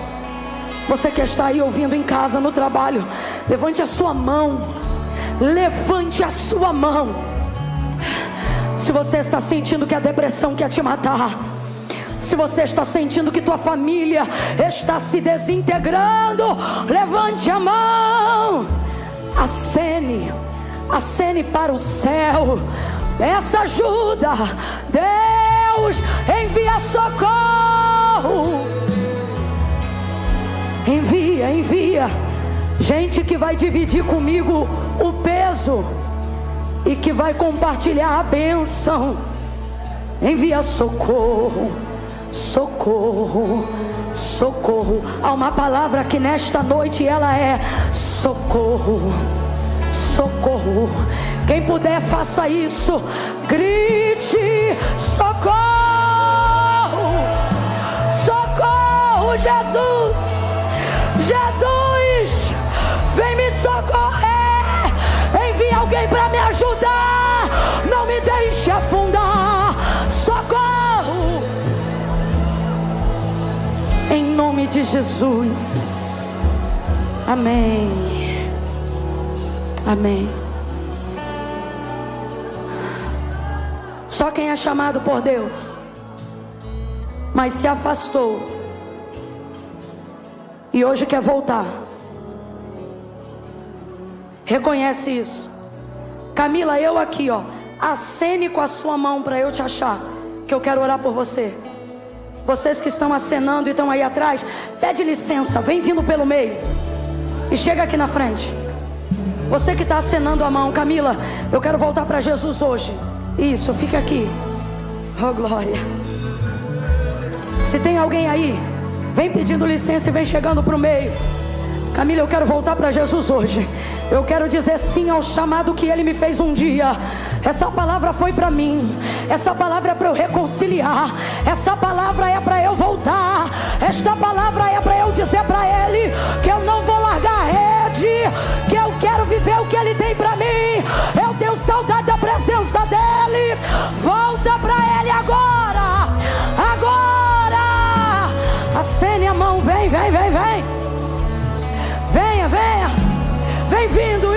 Você que está aí ouvindo em casa, no trabalho, levante a sua mão. Levante a sua mão. Se você está sentindo que a depressão quer te matar, se você está sentindo que tua família está se desintegrando, levante a mão. Acene para o céu. Peça ajuda. Deus envia socorro. Envia gente que vai dividir comigo o peso e que vai compartilhar a bênção. Envia socorro, socorro, socorro. Há uma palavra que nesta noite ela é socorro, socorro. Quem puder, faça isso. Grite: socorro, socorro, Jesus, Jesus, vem me socorrer. Envia alguém para me ajudar. Não me deixe afundar. Socorro, em nome de Jesus. Amém. Amém. Só quem é chamado por Deus, mas se afastou e hoje quer voltar, reconhece isso. Camila, eu aqui, ó, acene com a sua mão para eu te achar, que eu quero orar por você. Vocês que estão acenando e estão aí atrás, pede licença, vem vindo pelo meio e chega aqui na frente. Você que está acenando a mão, Camila, eu quero voltar para Jesus hoje. Isso, fica aqui. Oh, glória. Se tem alguém aí, vem pedindo licença e vem chegando para o meio. Camila, eu quero voltar para Jesus hoje. Eu quero dizer sim ao chamado que Ele me fez um dia. Essa palavra foi para mim. Essa palavra é para eu reconciliar. Essa palavra é para eu voltar. Esta palavra é para eu dizer para Ele que eu não vou largar a rede, que eu quero viver o que Ele tem para mim. Eu tenho saudade da presença dEle. Volta para Ele agora. Agora. a mão, vem, vem, vem, vem. Venha, venha. Vem vindo